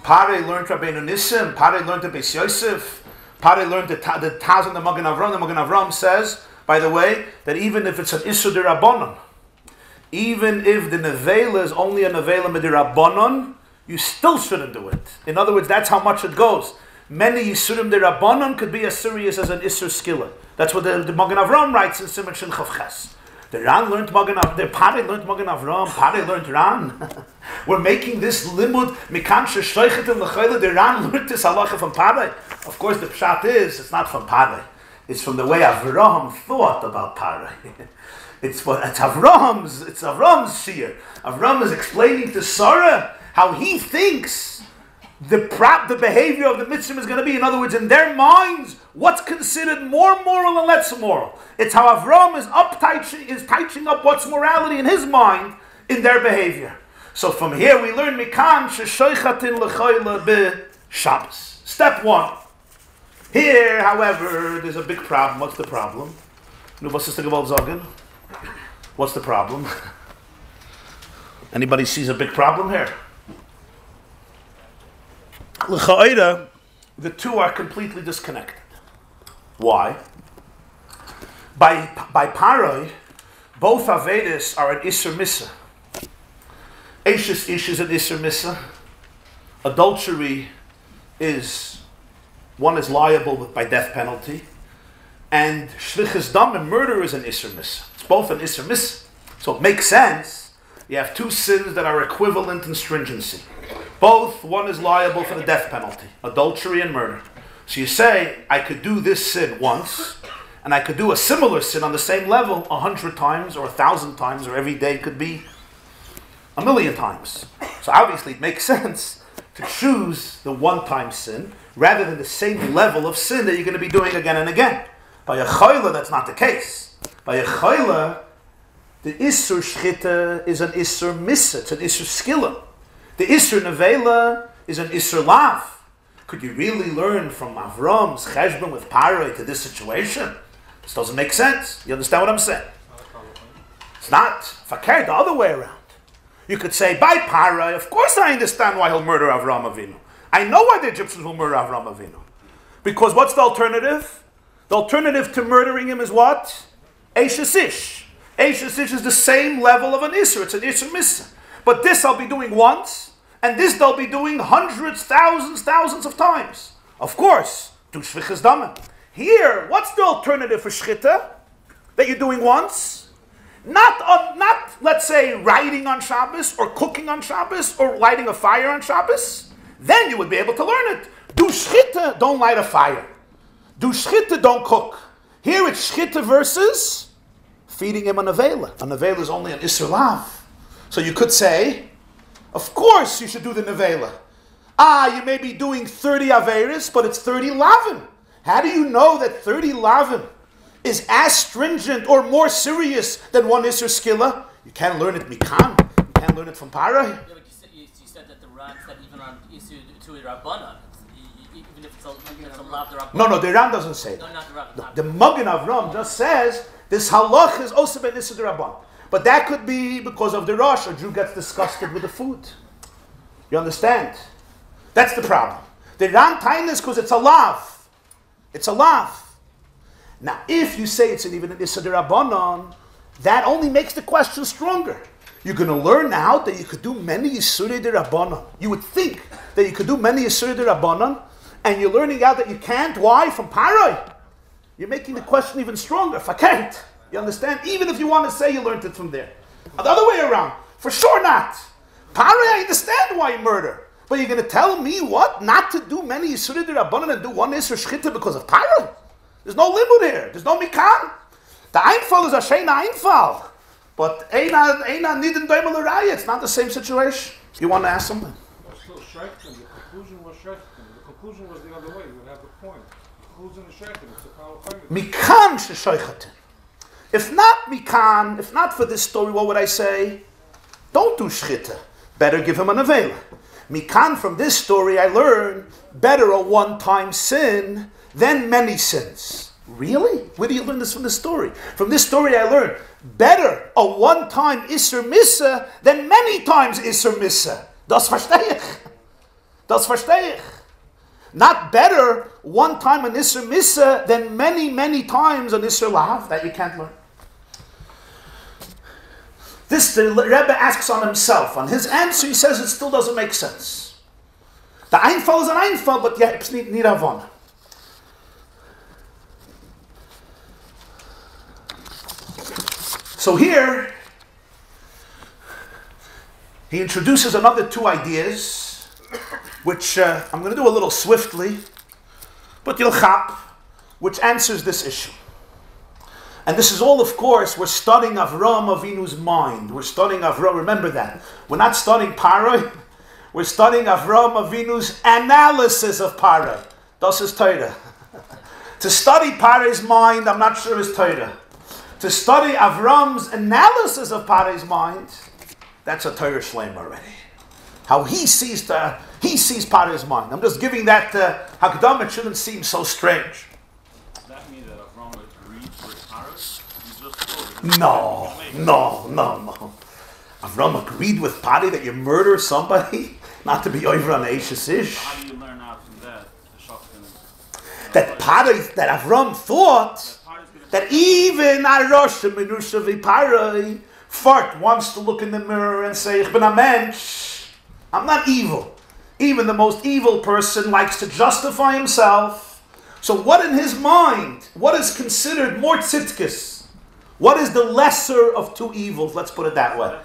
Pare learned Rabbeinu Nissim, Pare learned the Beis Yosef, Pare learned the Taz and the Magen Avraham. The Magen Avraham says, by the way, that even if it's an Isur D'Rabbanan, even if the Nevela is only a Nevela Midirabbanan, you still shouldn't do it. In other words, that's how much it goes. Many Yisurim D'Rabbanan could be as serious as an Isur Skila. That's what the Magen Avraham writes in Simon Shin Chav Ches. The Ran learned Magen Avraham, the Pare learned Magen Avraham, Pare learned Ran. We're making this limud, Mikan Sheshoichet and L'chayla, the Ran learned this halacha from Pare. Of course, the pshat is, it's not from Pare. It's from the way Avraham thought about Pare. It's Avraham's shear. Avraham is explaining to Sarah how he thinks the behavior of the Mitzvah is going to be. In other words, in their minds, what's considered more moral and less moral. It's how Avraham is touching up what's morality in his mind in their behavior. So from here we learn Mikan Sheshoichatin L'chayla B'Shabbos. Step one. Here, however, there's a big problem. What's the problem? What's the problem? Anybody sees a big problem here? L'cha'ira, the two are completely disconnected. Why? By Paroi, both Avedas are an Isser Misa. Eishes Ish is an Isser Misa. Adultery is, one is liable by death penalty. And Shlichus Dam, and murder is an Isser Misa. It's both an Isser Misa. So it makes sense. You have two sins that are equivalent in stringency. Both, one is liable for the death penalty, adultery and murder. So you say, I could do this sin once, and I could do a similar sin on the same level 100 times, or 1,000 times, or every day could be 1,000,000 times. So obviously it makes sense to choose the one-time sin, rather than the same level of sin that you're going to be doing again and again. By a chayla, that's not the case. By a chayla, the Isur Shchita is an Isur Misa, it's an Isur Skila. The Isur Nevela is an Isur Lav. Could you really learn from Avram's Cheshbon with Paroi to this situation? This doesn't make sense. You understand what I'm saying? It's not. Fakir, the other way around. You could say, by Paroi, of course I understand why he'll murder Avraham Avinu. I know why the Egyptians will murder Avraham Avinu. Because what's the alternative? The alternative to murdering him is what? Eishes Ish. Eishes Ish is the same level of an Isur. It's an Isur Misa. But this I'll be doing once, and this they'll be doing hundreds, thousands of times. Of course, do shvichas damen. Here, what's the alternative for shchita that you're doing once? Not let's say writing on Shabbos, or cooking on Shabbos, or lighting a fire on Shabbos. Then you would be able to learn it. Do shchita, don't light a fire. Do shchita, don't cook. Here it's shchita versus feeding him a nevela. A nevela is only an isur lav. So you could say, of course you should do the nevela. You may be doing 30 averis, but it's 30 lavin. How do you know that 30 lavin is as stringent or more serious than one isur skilla? You can't learn it mikan. You can't learn it from para. Yeah, but you said that the Ran said even on isur to Rabbanan, even if it's a lav the Rabbanan. No, the Ran doesn't say that. No, not the Rabbanan. No, the Magen Avraham just says this halach is also ben isur Rabban. But that could be because of the rush, a Jew gets disgusted with the food. You understand? That's the problem. The Ran tain is because it's a lav. It's a lav. Now, if you say it's even an Isur Rabbanan, that only makes the question stronger. You're going to learn now that you could do many Yisur Rabbanan. You would think that you could do many Yisur Rabbanan, and you're learning out that you can't. Why? From Paroi. You're making the question even stronger. If I can't. You understand? Even if you want to say you learned it from there. The other way around. For sure not. Paroi, I understand why you murder. But you're going to tell me what? Not to do many Yisur Rabbanan and do one Yisur Shchita because of Paroi? There's no limud here. There's no mikan. The Einfall is a sheina Einfall. But Eina Nidin Daimel Araya. It's not the same situation. You want to ask something? Still Shechtin. The conclusion was Shechtin. The conclusion was the other way. You would have the point. The conclusion is Shechtin. It's a power. Mikan Sheshoichatin. If not mikan, if not for this story, what would I say? Don't do shchita. Better give him a nevela. Mikan, from this story I learn, better a one-time sin than many sins. Really? Where do you learn this from this story? From this story I learn, better a one-time Isser Misa than many times Isser Misa. Das verstehe ich. Das verstehe ich. Not better one time an Isser Misa than many, many times an Isser Lahav that you can't learn. This the Rebbe asks on himself. On his answer, he says it still doesn't make sense. The Einfall is an Einfall, but yeah, it's need Havana. So here, he introduces another two ideas, which I'm going to do a little swiftly, but you'll chap, which answers this issue. And this is all, of course, we're studying Avraham Avinu's mind. We're studying Avraham, remember that. We're not studying Paroi, we're studying Avraham Avinu's analysis of Paroi. Das is Torah. To study Paroi's mind, I'm not sure is Torah. To study Avram's analysis of Paroi's mind, that's a Torah Shleim already. How he sees Paroi's mind. I'm just giving that Hakdam, it shouldn't seem so strange. Does that mean that Avraham agreed with Paroi? No. Avraham agreed with Paroi that you murder somebody, not to be over on Eishes Ish. How do you learn out from that? That Paroi, that Avraham thought that even Arosha Menusha V'Paroi Fart wants to look in the mirror and say, Ich bin a mensch. I'm not evil. Even the most evil person likes to justify himself. So what in his mind, what is considered more tzidkis? What is the lesser of two evils? Let's put it that way.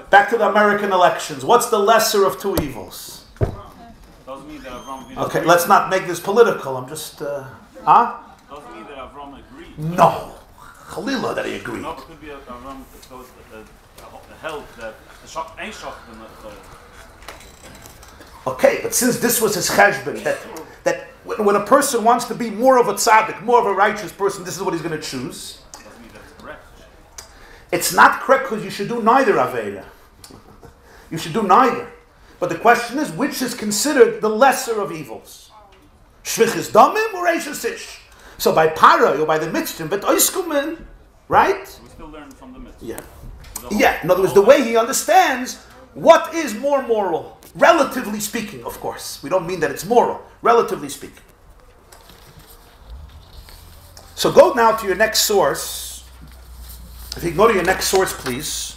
Back to the American elections. What's the lesser of two evils? Okay, let's not make this political. I'm just, Doesn't mean that Avraham agreed. No. Chalila that he agreed. No, it could be Avraham, the help that the shock ain't shocked. Okay, but since this was his cheshbon, that when a person wants to be more of a tzaddik, more of a righteous person, this is what he's going to choose. Doesn't mean that's correct. It's not correct because you should do neither Aveira. You should do neither. But the question is, which is considered the lesser of evils? Shvichis damim or Eishes Ish? So by Paroi or by the mitzvah, but oiskumen, right? We still learn from the mitzvah. Yeah. Yeah, in other words, the way he understands what is more moral, relatively speaking, of course. We don't mean that it's moral, relatively speaking. So go now to your next source. If you can go to your next source, please.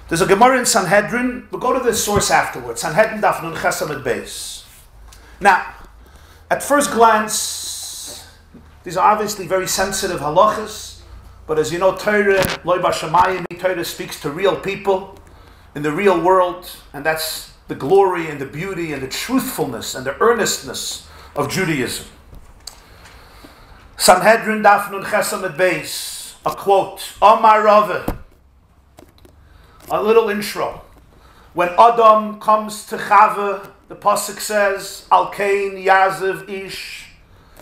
There's a Gemara in Sanhedrin. We'll go to this source afterwards. Sanhedrin Daf Nun Ches Amud Beis. Now, at first glance, these are obviously very sensitive halachas, but as you know, Torah, Loi Bashamayim, Torah speaks to real people in the real world, and that's the glory and the beauty and the truthfulness and the earnestness of Judaism. Sanhedrin Daf Nun Ches Amud Beis, a quote, Amar Rava, a little intro. When Adam comes to Chava, the pasuk says, Al Kain Yaziv Ish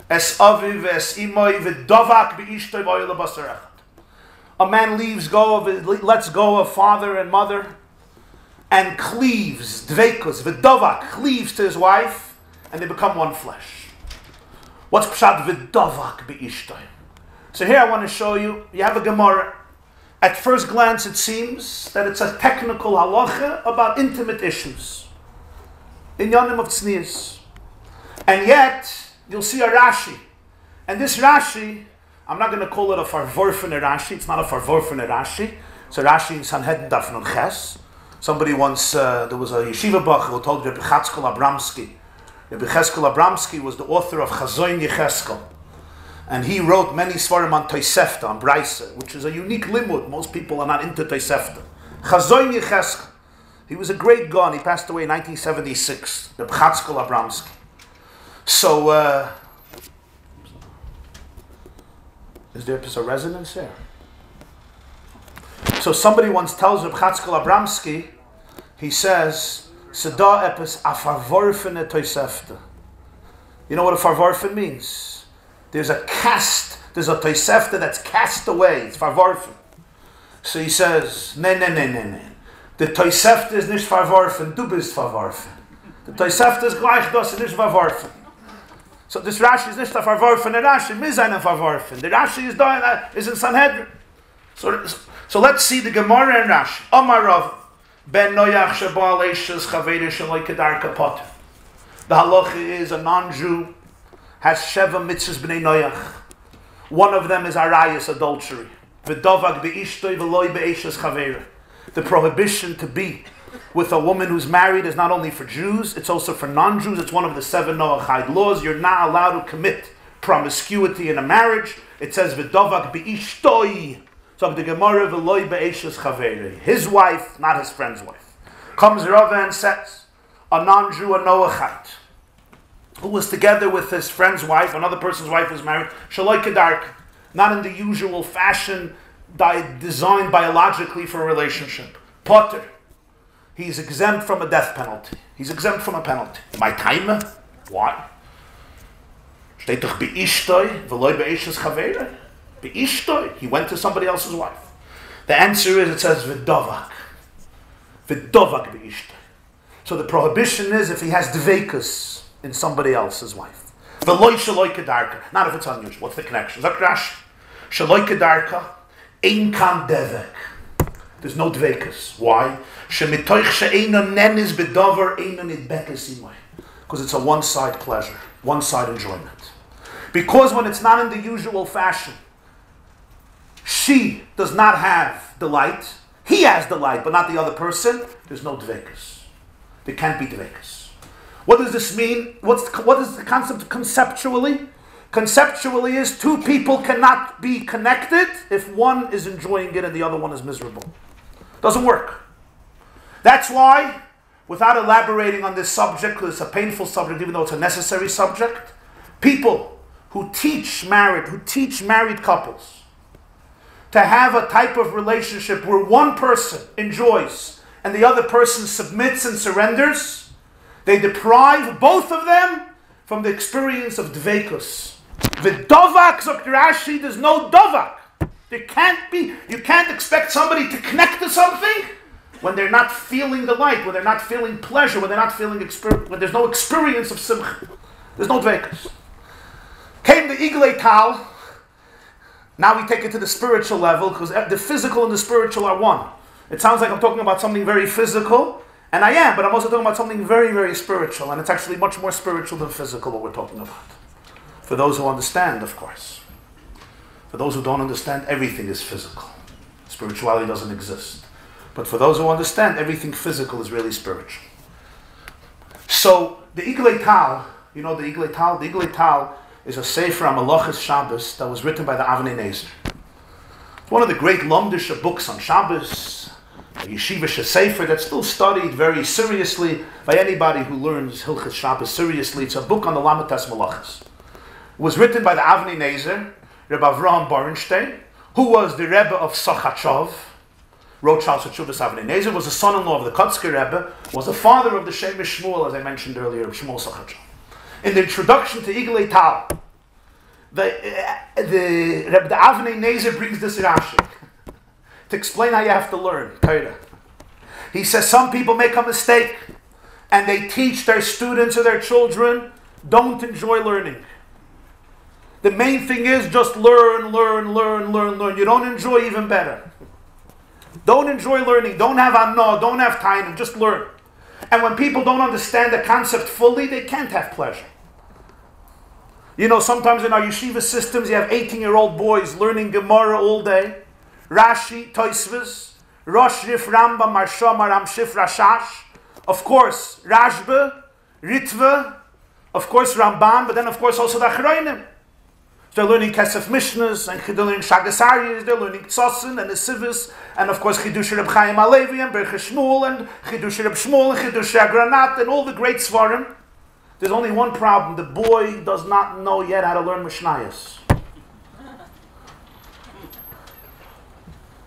Es Aviv Es Imoy V'Davak B'Ishtoi V'Oyla Basarech. A man lets go of father and mother and cleaves, dveikus, V'Davak, cleaves to his wife, and they become one flesh. What's Pshat V'Davak B'Ishtoi? So here I want to show you, you have a Gemara. At first glance it seems that it's a technical halacha about intimate issues. Inyanim of tznius. And yet, you'll see a Rashi. And this Rashi, I'm not going to call it a farvorfene Rashi. It's not a farvorfene Rashi. It's a Rashi in Sanhedrin Daf Nun Ches. Somebody once, there was a yeshiva bach who told Rabbi Chatzkel Abramsky. Rabbi Cheskel Abramsky was the author of Chazoin Yecheskel. And he wrote many svarim on Tosefta, on Braisa, which is a unique limud. Most people are not into Tosefta. Chazoin Yecheskel. He was a great gun. He passed away in 1976. The Chatzkel Abramsky. So, is there a resonance there? So somebody once tells Reb Chatzkel Abramsky, he says, Seda epis afarvorfen Tosefta. You know what a farvorfen means? There's a cast, there's a Tosefta that's cast away. It's farvorfen. So he says, ne. The Tosefta is nicht farvorfen, du bist farvorfen. The Tosefta is gleich das, nicht farvorfen. So this Rashi is nicht a farvorfen, the Rashi is ein farvorfen. The Rashi is in Sanhedrin. So let's see the Gemara and Rashi. Amar Rav ben Noach shebal eishes chaverish and like kedar kapot. The halacha is a non-Jew has sheva mitzvahs b'nei noyach. One of them is arayas, adultery. V'dovak be'ishtoi v'loi be'eshes chaveira. The prohibition to be with a woman who's married is not only for Jews, it's also for non-Jews. It's one of the 7 Noahide laws. You're not allowed to commit promiscuity in a marriage. It says v'dovak be'ishtoi. So the Gemara v'loi be'eshes chaveira. His wife, not his friend's wife. Comes Rava and says, a non-Jew, a Noahide, who was together with his friend's wife, another person's wife was married, shaloi kedarka, not in the usual fashion designed biologically for a relationship. Potter, he's exempt from a death penalty. He's exempt from a penalty. My time? Why? Steht doch be'ishtoi, v'loi be'eshes chaveira. Be'ishtoi, he went to somebody else's wife. The answer is, it says v'dovak. V'dovak be'ishtoi. So the prohibition is if he has devekus in somebody else's wife. V'loi shaloi kedarka. Not if it's unusual. What's the connection? Zakrash. Shaloi kedarka. Ein kan devek. There's no dvekus. Why? Shemitoich she'eino nenis bedover eino nidbekes imoi. Because it's a one-side pleasure. One-side enjoyment. Because when it's not in the usual fashion, she does not have delight. He has delight, but not the other person. There's no dvekus. There can't be dvekus. What does this mean? What is the concept conceptually? Conceptually is two people cannot be connected if one is enjoying it and the other one is miserable. Doesn't work. That's why, without elaborating on this subject, because it's a painful subject, even though it's a necessary subject, people who teach married couples to have a type of relationship where one person enjoys and the other person submits and surrenders, they deprive both of them from the experience of dvekus. The dovak, Zok Rashi, there's no dovak. You can't expect somebody to connect to something when they're not feeling the light, when they're not feeling pleasure, when they're not feeling when there's no experience of simcha. There's no dvekus. Came the iglei tal. Now we take it to the spiritual level, because the physical and the spiritual are one. It sounds like I'm talking about something very physical, and I am, but I'm also talking about something very, very spiritual, and it's actually much more spiritual than physical, what we're talking about. For those who understand, of course. For those who don't understand, everything is physical. Spirituality doesn't exist. But for those who understand, everything physical is really spiritual. So, the Iglei Tal, you know the Iglei Tal? The Iglei Tal is a sefer on Malachas Shabbos that was written by the Avnei Nezer. It's one of the great Lomdisha books on Shabbos, a yeshivish sefer that's still studied very seriously by anybody who learns Hilchas Shabbos seriously. It's a book on the Lamatas Malachas. It was written by the Avnei Nezer, Rabbi Avraham Borenstein, who was the Rebbe of Sachachov, wrote Shal Shuvas Avnei Nezer, was the son-in-law of the Kotzker Rebbe, was the father of the Shemesh Shmuel, as I mentioned earlier, of Shmuel Sachachov. In the introduction to Iglei Tal, the Avnei Nezer brings this Rashi to explain how you have to learn Torah. He says some people make a mistake and they teach their students or their children, don't enjoy learning. The main thing is just learn. You don't enjoy, even better. Don't enjoy learning. Don't have anno, don't have time, just learn. And when people don't understand the concept fully, they can't have pleasure. You know, sometimes in our yeshiva systems, you have 18-year-old boys learning Gemara all day. Rashi, Tosfos, Rosh Rif Rambam, Marsha, Maram Shif Rashash. Of course, Rashba, Ritva. Of course, Rambam, but then of course also the Achronim. They're learning Ksav Mishnahs, and they're learning Shagasarias, they're learning Tzosin and the Sivis, and of course Chidush Reb Chaim Alevi, and Berche Shmuel, and Chidush Reb Shmuel, and Chidush Agranat, and all the great Svarim. There's only one problem. The boy does not know yet how to learn Mishnayos.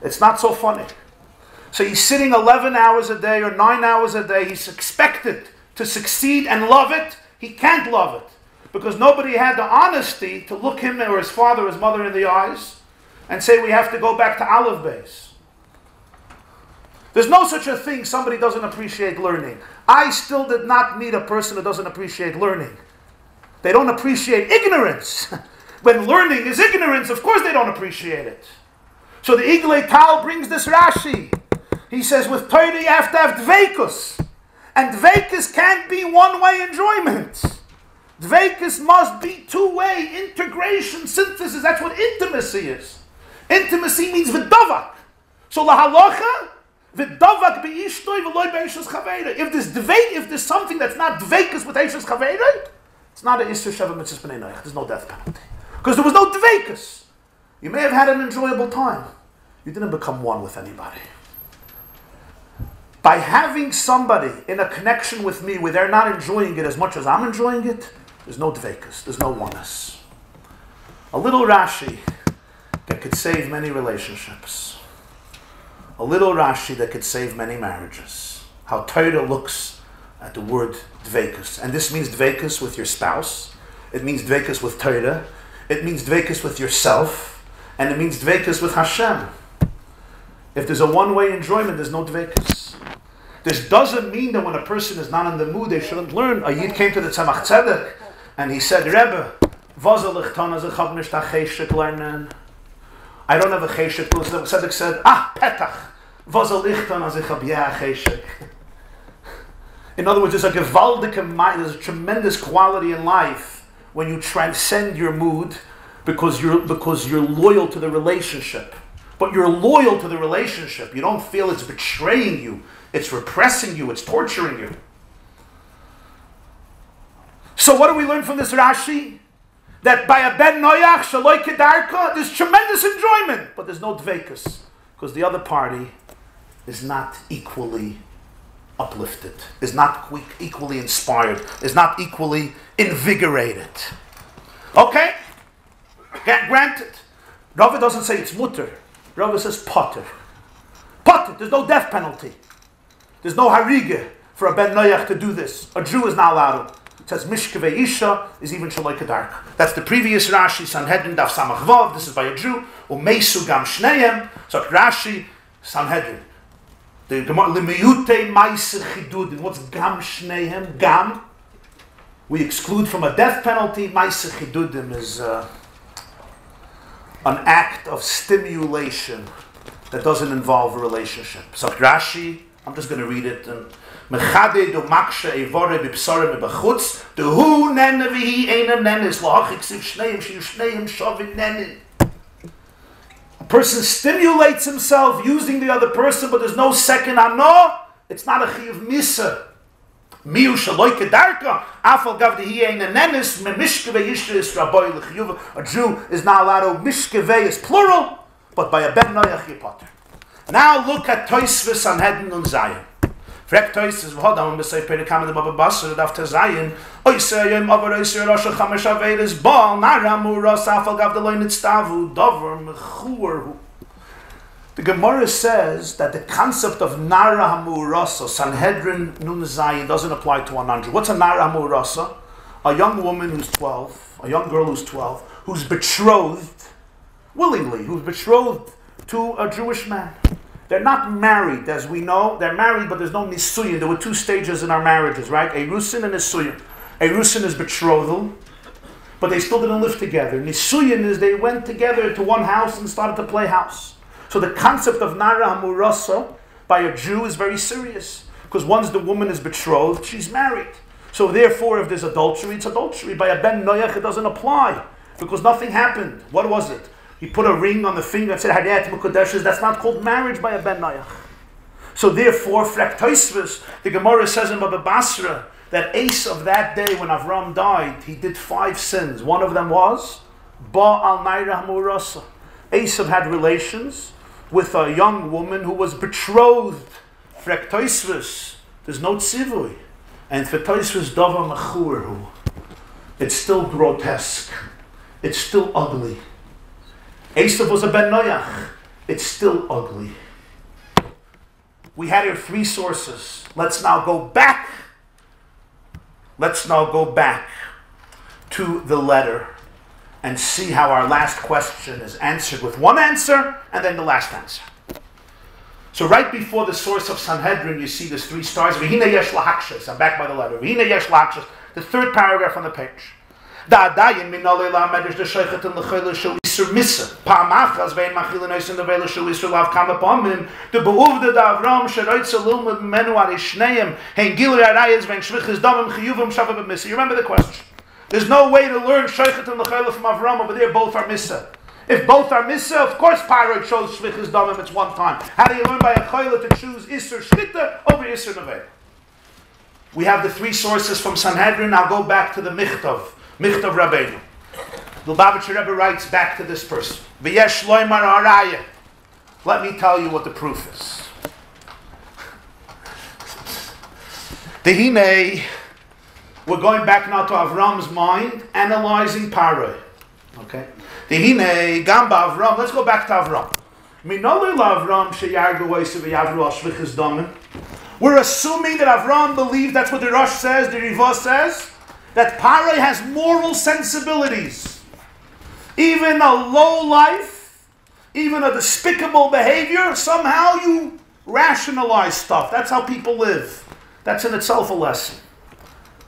It's not so funny. So he's sitting 11 hours a day or 9 hours a day. He's expected to succeed and love it. He can't love it. Because nobody had the honesty to look him or his father or his mother in the eyes and say we have to go back to Aleph Beis. There's no such a thing somebody doesn't appreciate learning. I still did not meet a person who doesn't appreciate learning. They don't appreciate ignorance. When learning is ignorance, of course they don't appreciate it. So the Iglei Tal brings this Rashi. He says with Torah you have to have dveikus. And dveikus can't be one-way enjoyment. Dveikus must be two-way integration, synthesis. That's what intimacy is. Intimacy means v'davak. So lahalacha, v'davak be'ishtoi v'loi be'ishes chaveira. If there's something that's not dveikus with eishes chaveira, it's not an isur sheva mitzvahs b'nei noach. There's no death penalty. Because there was no dveikus. You may have had an enjoyable time. You didn't become one with anybody. By having somebody in a connection with me where they're not enjoying it as much as I'm enjoying it, there's no dveikus, there's no oneness. A little Rashi that could save many relationships. A little Rashi that could save many marriages. How Torah looks at the word dveikus. And this means dveikus with your spouse. It means dveikus with Torah. It means dveikus with yourself. And it means dveikus with Hashem. If there's a one-way enjoyment, there's no dveikus. This doesn't mean that when a person is not in the mood, they shouldn't learn. A Yid came to the Tzemach Tzedek and he said, Rebbe, I don't have a cheshek. The Tzedek said, petach. In other words, there's a gewaldige, there's a tremendous quality in life when you transcend your mood because you're loyal to the relationship. But you're loyal to the relationship. You don't feel it's betraying you. It's repressing you. It's torturing you. So what do we learn from this Rashi? That by a ben noyach shaloi kedarka, there's tremendous enjoyment, but there's no dveikus. Because the other party is not equally uplifted, is not equally inspired, is not equally invigorated. Okay? Granted. Rabbi doesn't say it's mutter. Rabbi says potter. Potter, there's no death penalty. There's no harige for a ben noyach to do this. A Jew is not allowed to. It says mishkevei isha is even shaloi kedarka. That's the previous Rashi, Sanhedrin daf samach vav. This is by a Jew. Umeisu gam shneim. So Rashi, Sanhedrin. The Gemara limiyute ma'aser chidudin. What's gam shneim? Gam. We exclude from a death penalty. Ma'aser chidudim is an act of stimulation that doesn't involve a relationship. So Rashi, I'm just going to read it. Mechade do maksha evore b'psare b'chutz dehu nene v'hi einem nenes lahachik siv shneim shiyu shneim shavim nene. A person stimulates himself using the other person, but there's no second ano. It's not a chiyuv misa. Miu shaloi kedarka afal gav dehi einem nenes me mishkevei yisha is rabbi l'chiyuv. A Jew is not allowed to mishkevei is plural, but by a ben noyach yipater. Now look at Tosfos Sanhedrin und Zayin. Frek Tosfos v'hodam b'sei perikam de Baba Basra daf Zayin. Oisei yom avar oisei rosh chamesh averes bal naramu ros afal gav deloi nitztavu dover mechuarhu. The Gemara says that the concept of nara hamurasa, Sanhedrin nun Zayin, doesn't apply to an Jew. What's a nara hamurasa? A young woman who's 12, a young girl who's 12, who's betrothed willingly, who's betrothed to a Jewish man. They're not married, as we know. They're married, but there's no nisuyin. There were two stages in our marriages, right? Erusin and nisuyin. Erusin is betrothal, but they still didn't live together. Nisuyin is they went together to one house and started to play house. So the concept of nara hamurasa by a Jew is very serious, because once the woman is betrothed, she's married. So therefore, if there's adultery, it's adultery. By a ben noyach, it doesn't apply, because nothing happened. What was it? He put a ring on the finger and said, Hariyat Mukadeshes. That's not called marriage by a ben noyach. So therefore, Frek Tosfos, the Gemara says in Baba Basra, that ace of that day when Avraham died, he did 5 sins. One of them was Ba al Naira Hamurasa. Esav had relations with a young woman who was betrothed. Frek Tosfos, there's no tzivui. And for Tosfos, Dava Mechuarhu. It's still grotesque. It's still ugly. Esav was a ben noyach. It's still ugly. We had here 3 sources. Let's now go back. Let's now go back to the letter and see how our last question is answered with one answer and then the last answer. So right before the source of Sanhedrin, you see there's 3 stars. V'hina yesh lahakshas. I'm back by the letter. V'hina yesh lahakshas. The 3rd paragraph on the page. Isur Misa. Pa'amachas vein machilin oisin devela shel Isur lav kam upon him. The beuvde da Avraham sheroitza lilmud menu ari shneim. Hein gilui arayas vein shvichis damim chiyuvim shavah b'misa. You remember the question? There's no way to learn Sheichet and L'chayla from Avraham. Over there, both are Misa. If both are Misa, of course Paroi chose Shvichas Damim, it's one time. How do you learn by a Chayla to choose Isur Shvita over Isur Neveh? We have the three sources from Sanhedrin. I'll go back to the Michtav Rabbi. Lubavitcher Rebbe writes back to this person. V'yesh loymar araya. Let me tell you what the proof is. Dehine, we're going back now to Avram's mind, analyzing Paroi. Okay? Dehine, gamba Avram. Let's go back to Avram. Minoli Avram sheyargu oisav yavru al shvichas damim. We're assuming that Avraham believed, that's what the Rosh says, the Rivah says, that Paroi has moral sensibilities. Even a low life, even a despicable behavior, somehow you rationalize stuff. That's how people live. That's in itself a lesson.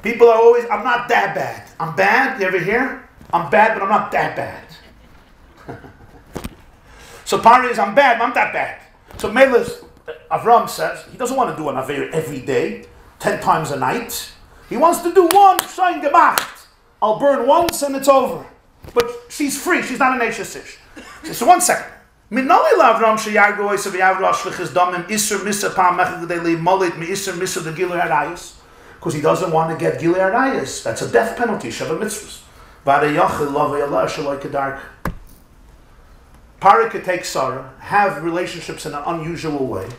People are always, I'm not that bad. I'm bad, you ever hear? I'm bad, but I'm not that bad. So Paroi is, I'm bad, but I'm not that bad. So Melis, Avraham says he doesn't want to do an Aveir every day, 10 times a night. He wants to do one, Shain Gemacht. I'll burn once and it's over. But she's free, she's not an Eishasish. So 1 second. Minali Avram sheyargu oisav yavru shvichas damim isur misa pam mechadei molit mi isur misa the gilui arayos, because he doesn't want to get gilui arayos. That's a death penalty. Sheva mitzvahs. V'adei yachil lavei Allah shaloi kedark. Paroi could take Sarah, have relationships in an unusual way.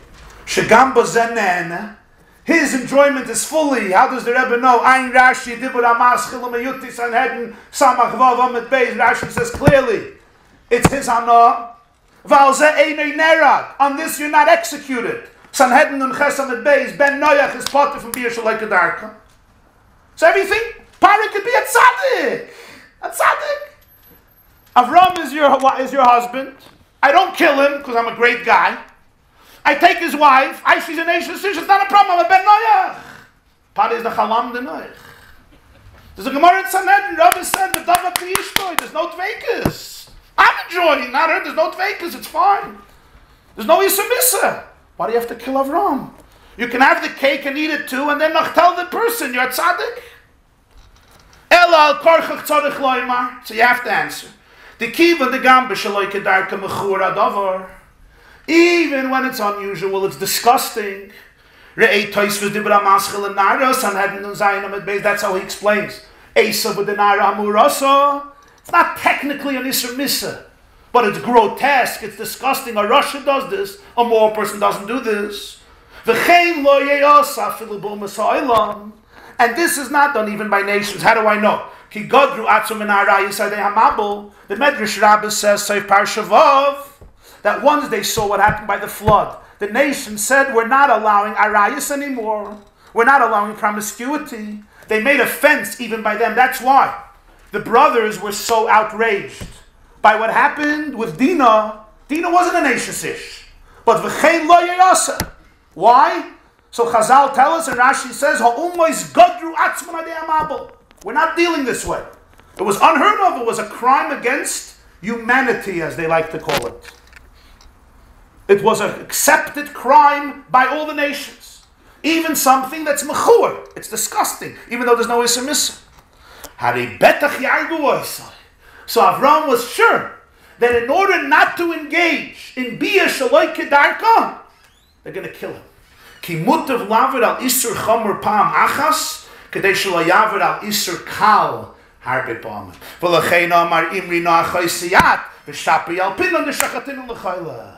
Shegam b'zenen, his enjoyment is fully. How does the Rebbe know? Ein Rashi dibur amas chilam ayuti Sanhedrin samach vav amid beis. Rashi says clearly, it's his hana. Val ze einay nerag. On this you're not executed. Sanhedrin and ches amid beis. Ben Noach is parted from biyah shalai kedarka. So everything, Paroi could be a tzaddik. A tzaddik. Avraham is your husband. I don't kill him because I'm a great guy. I take his wife. She's a nation. It's not a problem. I'm a ben Noach. Paroi is the chalam de Noach. There's a Gemara in Sanhedrin. Rabbi said the Dog Leash. There's no dvekas. I'm enjoying, not her. There's no dvekas. It's fine. There's no isumisa. Why do you have to kill Avraham? You can have the cake and eat it too, and then not tell the person you're a tzaddik. Ela al korchach tzaddik loymar. So you have to answer. The kiva the gamba shaloi kedarka mechur adavar. Even when it's unusual, it's disgusting. That's how he explains. It's not technically an Isser Misa, but it's grotesque, it's disgusting. A Russia does this, a Moor person doesn't do this. And this is not done even by nations. How do I know? The Midrash Rabbi says, that once they saw what happened by the flood, the nation said, we're not allowing arayas anymore. We're not allowing promiscuity. They made a fence even by them. That's why the brothers were so outraged by what happened with Dinah. Dinah wasn't a nation-ish. But v'chein lo yeyasa. Why? So Chazal tell us, and Rashi says, ha'umois godru atzman adei amabel. We're not dealing this way. It was unheard of. It was a crime against humanity, as they like to call it. It was an accepted crime by all the nations. Even something that's mechur. It's disgusting, even though there's no Isser Misa. So Avraham was sure that in order not to engage in biyah shaloi kedarka, they're going to kill him. Ki mutav lavid al isur chamur pam achas, kedei shelo yavid al isur kal harbe pam. V'lechein amar imri na'achai siyat, v'shapri al pinon d'shachatinu l'chayla.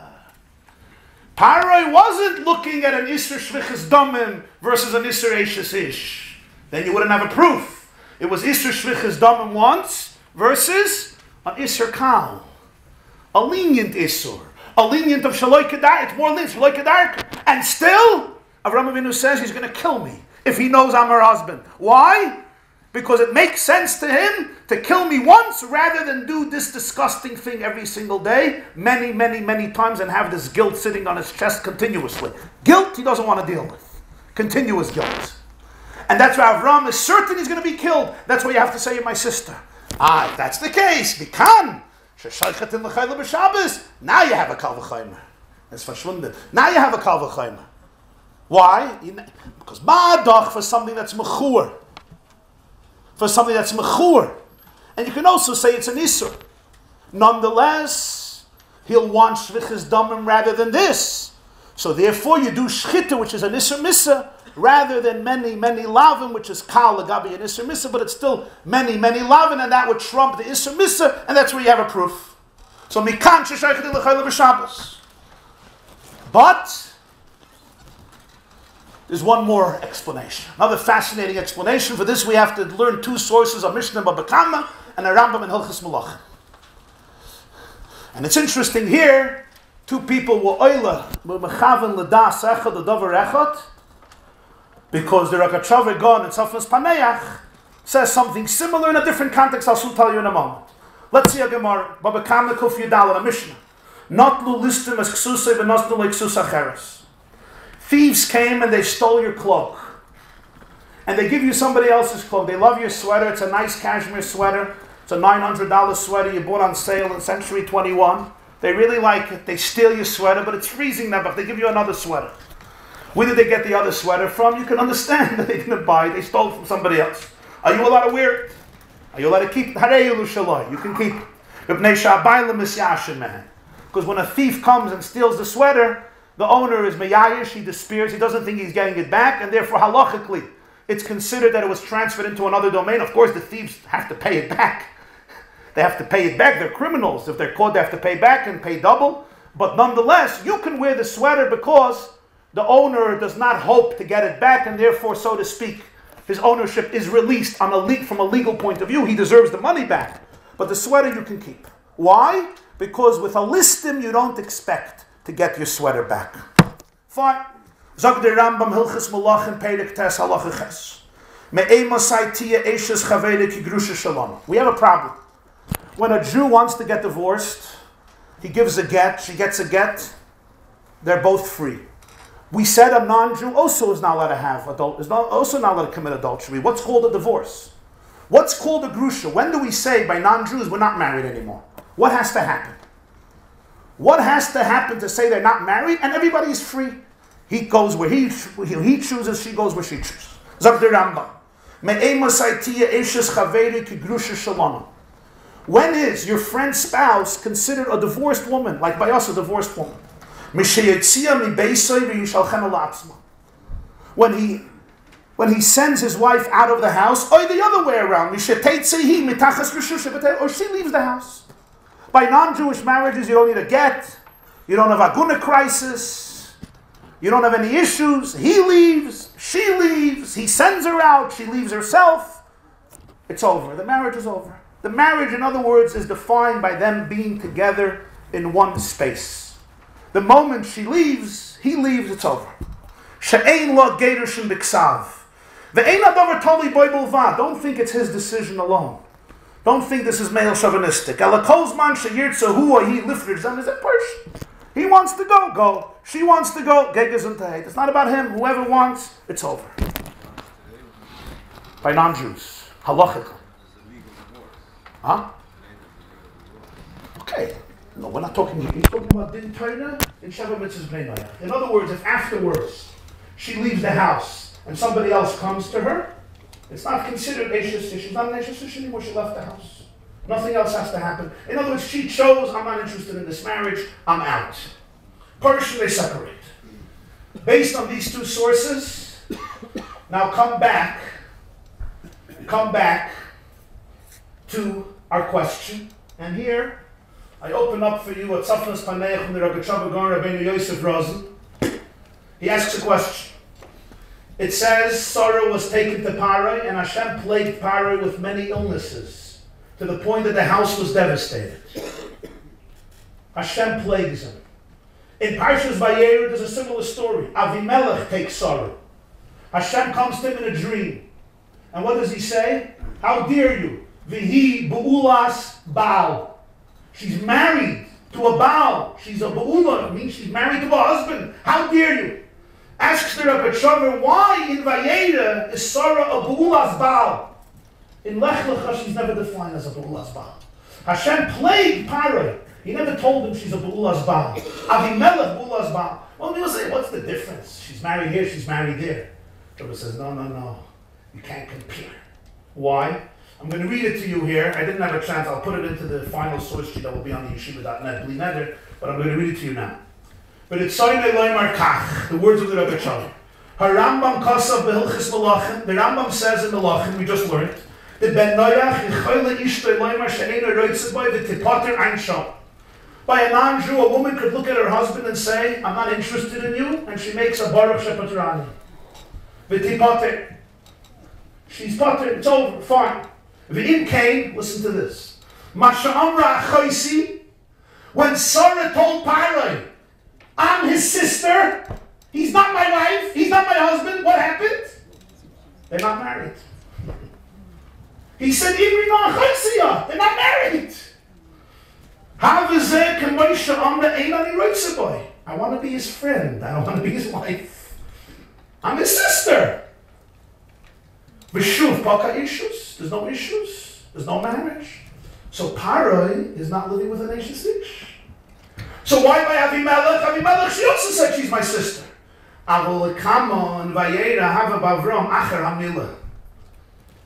Paroi wasn't looking at an Isser Shvichas Damim versus an Isser Eishes Ish. Then you wouldn't have a proof. It was Isser Shvichas Damim once versus an Isser Kal. A lenient Isser. A lenient of Shaloi Kedar. It's more lenient, Shaloi Kedar. And still, Avraham Avinu says he's going to kill me if he knows I'm her husband. Why? Because it makes sense to him to kill me once rather than do this disgusting thing every single day, many, many, many times, and have this guilt sitting on his chest continuously. Guilt he doesn't want to deal with. Continuous guilt. And that's why Avraham is certain he's going to be killed. That's why you have to say, my sister. If that's the case, Bikan, Now you have a kal v'chaymer. It's verschwunden. Now you have a kal v'chaymer. Why? Because ba'adach for something that's mechur. For something that's mechur. And you can also say it's an isur. Nonetheless, he'll want shvichas damim rather than this. So therefore you do shchita, which is an isur misa, rather than many lavin, which is kal agabi an isur misa, but it's still many lavin, and that would trump the isur misa, and that's where you have a proof. So mikan sheshaychid l'chayla b'Shabbos. But there's one more explanation. Another fascinating explanation. For this we have to learn two sources, a Mishnah Baba Kama and a Rambam in Hilchos Malachim. And it's interesting here, two people were oila, mechaven l'das echad l'davar echad, because the Rakachav Gon and Safnas Paneach says something similar in a different context. I'll soon tell you in a moment. Let's see a Gemara, Baba Kama Kuf Yudal, a Mishnah. Not lu listim as ksusay, but not like ksus acheres. Thieves came and they stole your cloak. And they give you somebody else's cloak. They love your sweater. It's a nice cashmere sweater. It's a $900 sweater you bought on sale in Century 21. They really like it. They steal your sweater, but it's freezing now, but they give you another sweater. Where did they get the other sweater from? You can understand that they didn't buy it. They stole it from somebody else. Are you allowed to wear it? Are you allowed to keep it? You can keep it. Because when a thief comes and steals the sweater, the owner is meyayish, he despairs, he doesn't think he's getting it back, and therefore halachically, it's considered that it was transferred into another domain. Of course, the thieves have to pay it back. They have to pay it back. They're criminals. If they're caught, they have to pay back and pay double. But nonetheless, you can wear the sweater because the owner does not hope to get it back, and therefore, so to speak, his ownership is released from a legal point of view. He deserves the money back. But the sweater you can keep. Why? Because with a listim, you don't expect to get your sweater back. Fine. Zog the Rambam Hilchos Malachim Perek Tes Halacha Ches. Me'emosai tia eishes chavere ki grusha shalom. We have a problem. When a Jew wants to get divorced, he gives a get, she gets a get, they're both free. We said a non-Jew also is not allowed to have also not allowed to commit adultery. What's called a divorce? What's called a grusha? When do we say by non-Jews we're not married anymore? What has to happen? What has to happen to say they're not married and everybody is free? He goes where he chooses, she goes where she chooses. Zog the Rambam. When is your friend's spouse considered a divorced woman, like by us a divorced woman? When he sends his wife out of the house, or the other way around, or she leaves the house. By non-Jewish marriages, you don't need a get, you don't have a guna crisis, you don't have any issues. He leaves, she leaves, he sends her out, she leaves herself. It's over. The marriage is over. The marriage, in other words, is defined by them being together in one space. The moment she leaves, he leaves, it's over. She'ein lo gerushin b'ksav. Ve'ein adavar toli boy bulvad. Don't think it's his decision alone. Don't think this is male chauvinistic. Alakozman sheyirtzahu he lifter zem is a person. He wants to go, go. She wants to go, gegezuntait. It's not about him. Whoever wants, it's over. By non-Jews. Halachik. Huh? Okay. No, we're not talking here. He's talking about din Torah in Shabbat Mitzvahs Bnei Noach. In other words, if afterwards she leaves the house and somebody else comes to her, it's not considered Eishes. She's not an Eishes anymore. She left the house. Nothing else has to happen. In other words, she chose, I'm not interested in this marriage, I'm out. Person, they separate. Based on these two sources, now come back to our question. And here, I open up for you a Tzafnas Paneach from the Rakachav Gon Rabbeinu Yosef Rosen. He asks a question. It says, Sarah was taken to Parai, and Hashem plagued Parai with many illnesses, to the point that the house was devastated. Hashem plagues him. In Parshas Vayera, there's a similar story. Avimelech takes Sarah. Hashem comes to him in a dream. And what does he say? How dare you? Vihi bu'ulas Baal. She's married to a Baal. She's a bu'ula. It means she's married to a husband. How dare you? Asks the Rebbe Shover, why in Vayera is Sarah a bu'ulas Baal? In Lech Lecha, she's never defined as a bu'ulas Baal. Hashem plagued Paro. He never told him she's a Beulas Baal. Avimelech Beulas Baal. Well, people say, what's the difference? She's married here, she's married there. Rabbi says, no. You can't compare. Why? I'm going to read it to you here. I didn't have a chance. I'll put it into the final source sheet that will be on the yeshiva.net, bli neder, but I'm going to read it to you now. But it's Soine Loimar Kach, the words of the Rebbe Tzaddik. Harambam Ksav Behilchis Malachim. The Rambam says in Malachim, we just learned, the Ben Noach Yichoyle Ishtoi Loimar She'eino Roitze Boi V'Tipater Ein Sham. By a non-Jew, a woman could look at her husband and say, I'm not interested in you, and she makes a Baruch Shepatrani. V'Tipater. She's pater, it's over, fine. V'im came, listen to this. Masha Amra Achoisi, when Sarah told Paro, I'm his sister, he's not my wife, he's not my husband, what happened? They're not married. He said, they're not married. I want to be his friend, I don't want to be his wife. I'm his sister. V'shuv paka issues. There's no issues. There's no marriage. So Paro is not living with an Ashes Ish. So why by Avimelech? Avimelech, she also said she's my sister.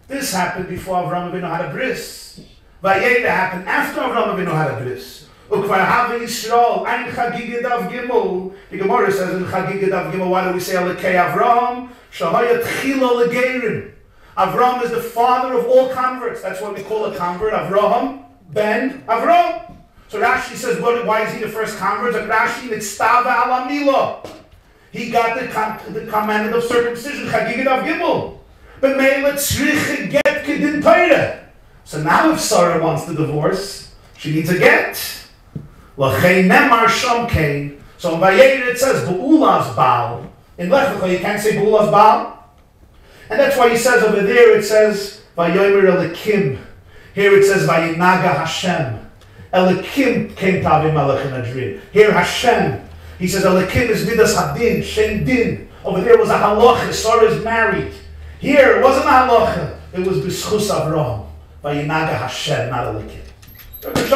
This happened before Avraham Avinu had a bris. Vayera happened after Avraham Avinu had a bris. Ukvar have Yisrael ein Chagigah Dav Gimel. The Gemara says in Chagigah Dav Gimel, why do we say Alekei Avraham? Shahaya Tchila Legeirim. Avraham is the father of all converts. That's what we call a convert. Avraham ben Avraham. So Rashi says, why is he the first convert? Like Rashi, Nitztava ala Mila. He got the commandment of circumcision, Chagigah Dav Gimel. But Meila Tzrich get Kedin Torah. So now if Sarah wants the divorce, she needs a get. L'chein Nemar Shom Kain. So in Vayera it says, Beulas Baal. In Lech Lecha you can't say Beulas Baal. And that's why he says over there, it says, Vayomer Elikim. Here it says, Vayinaga Hashem. Elikim came to Avimelech in a dream. Here Hashem. He says, Elikim is Midas Hadin, Shem Din. Over there was a halacha, Sarah is married. Here it wasn't a halacha, it was B'schus Avraham. Vayinaga Hashem, not Elikim. It's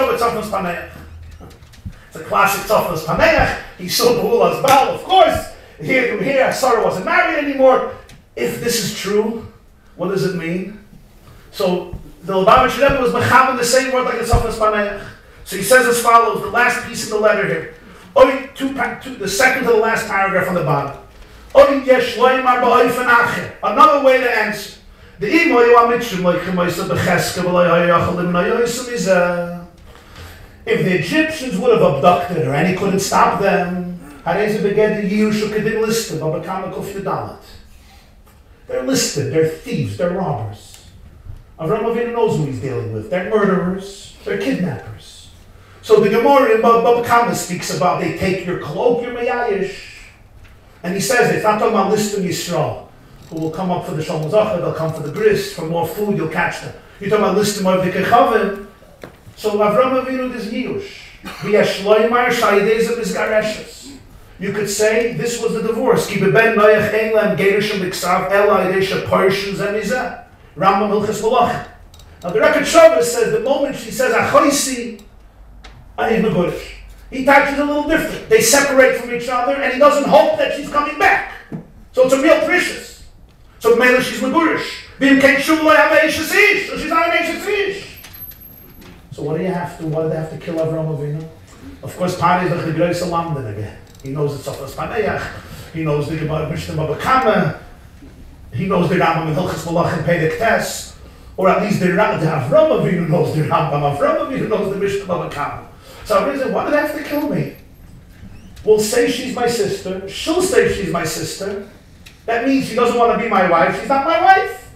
a classic Tzafnas Paneach. He saw Beulas Baal, of course. Here Sarah wasn't married anymore. If this is true, what does it mean? So the Lubavitcher Rebbe was mechavan the same word like the Tzafnas Paneach. So he says as follows, the last piece of the letter here. The second to the last paragraph on the bottom. Another way to answer. If the Egyptians would have abducted her and he couldn't stop them, they're listed, they're thieves, they're robbers. Avraham Avinu knows who he's dealing with. They're murderers, they're kidnappers. So the Gemara in Baba Kama speaks about they take your cloak, your mayayish. And he says it's not talking about listing Yisrael, who will come up for the Shalom Zachar, they'll come for the grist, for more food, you'll catch them. You're talking about listing of the Kechavim. So Avraham Avinu is Yush. You could say this was the divorce. Rambam Hilchas Malachim. Now the record Shabbos says the moment she says Achoisi, enigmatic. He touches a little different. They separate from each other, and he doesn't hope that she's coming back. So it's a real precious. So Mela she's Megurish. So she's not an Ashes Ish. So what do they have to kill Avraham Avinu? Of course, Pari is the Great Salamdan again. He knows the Tzafnas Paneach. He knows the Gemara Mishnah Baba Kama. He knows the Rambam in Hilchas Malachim Pedek Tes. Or at least the Avraham Avinu knows the Rambam. Avraham Avinu knows the Mishnah Baba Kama. So I said, why do they have to kill me? We'll say she's my sister. She'll say she's my sister. That means she doesn't want to be my wife. She's not my wife.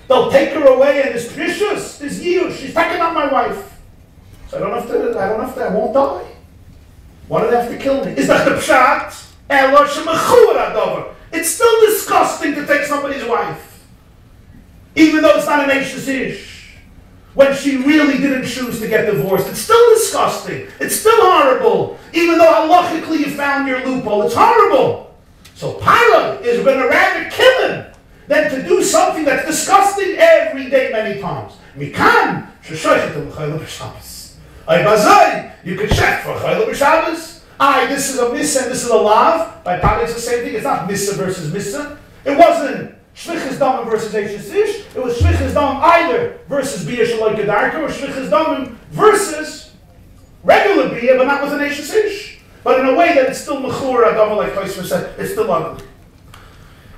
They'll take her away and it's precious. This Yush. She's taking out my wife. So I don't have to, I won't die. Why do they have to kill me? Is that the pshat? It's still disgusting to take somebody's wife. Even though it's not an Ashes Ish. When she really didn't choose to get divorced. It's still disgusting. It's still horrible. Even though halachically you found your loophole. It's horrible. So Paro is going to rather kill him than to do something that's disgusting every day many times. Mikan, sheshoichet l'chayla b'Shabbos. Ay bazay, you could check for chayla b'Shabbos. This is a missa and this is a lav. By Pali it's the same thing. It's not missa versus missa. It wasn't shvichas damim versus eishes ish. It was shvichas damim either versus bia shaloi kedarka or shvichas damim versus regular bia, but not with an eishes ish. But in a way that it's still mechur adama, like Ksav said, it's still ugly.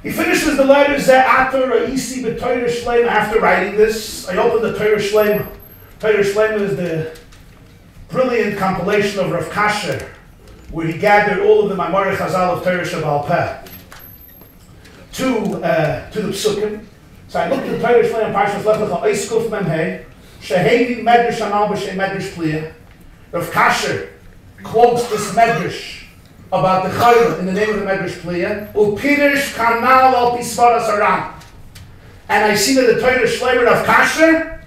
He finishes the letter Ze'ater Ra'isi b'Torah Shlema. After writing this, I opened the Torah Shlema. Torah Shlema is the brilliant compilation of Rav Kasher, where he gathered all of the Maimorei Chazal of Torah Shabbal Peh to the Psukim. So I looked at the Torah Shlema, Parshas Lech Lecha, Eis Kuf Mem Hei, Shehevi Medrash Anal B'Shei Medrash Pliya. Rav Kasher quotes this Medrash about the chayla in the name of the Midrash Pliya, Upirish Kanal Al Pisvaras Aram. And I see that the Torah Shleimer of Kasher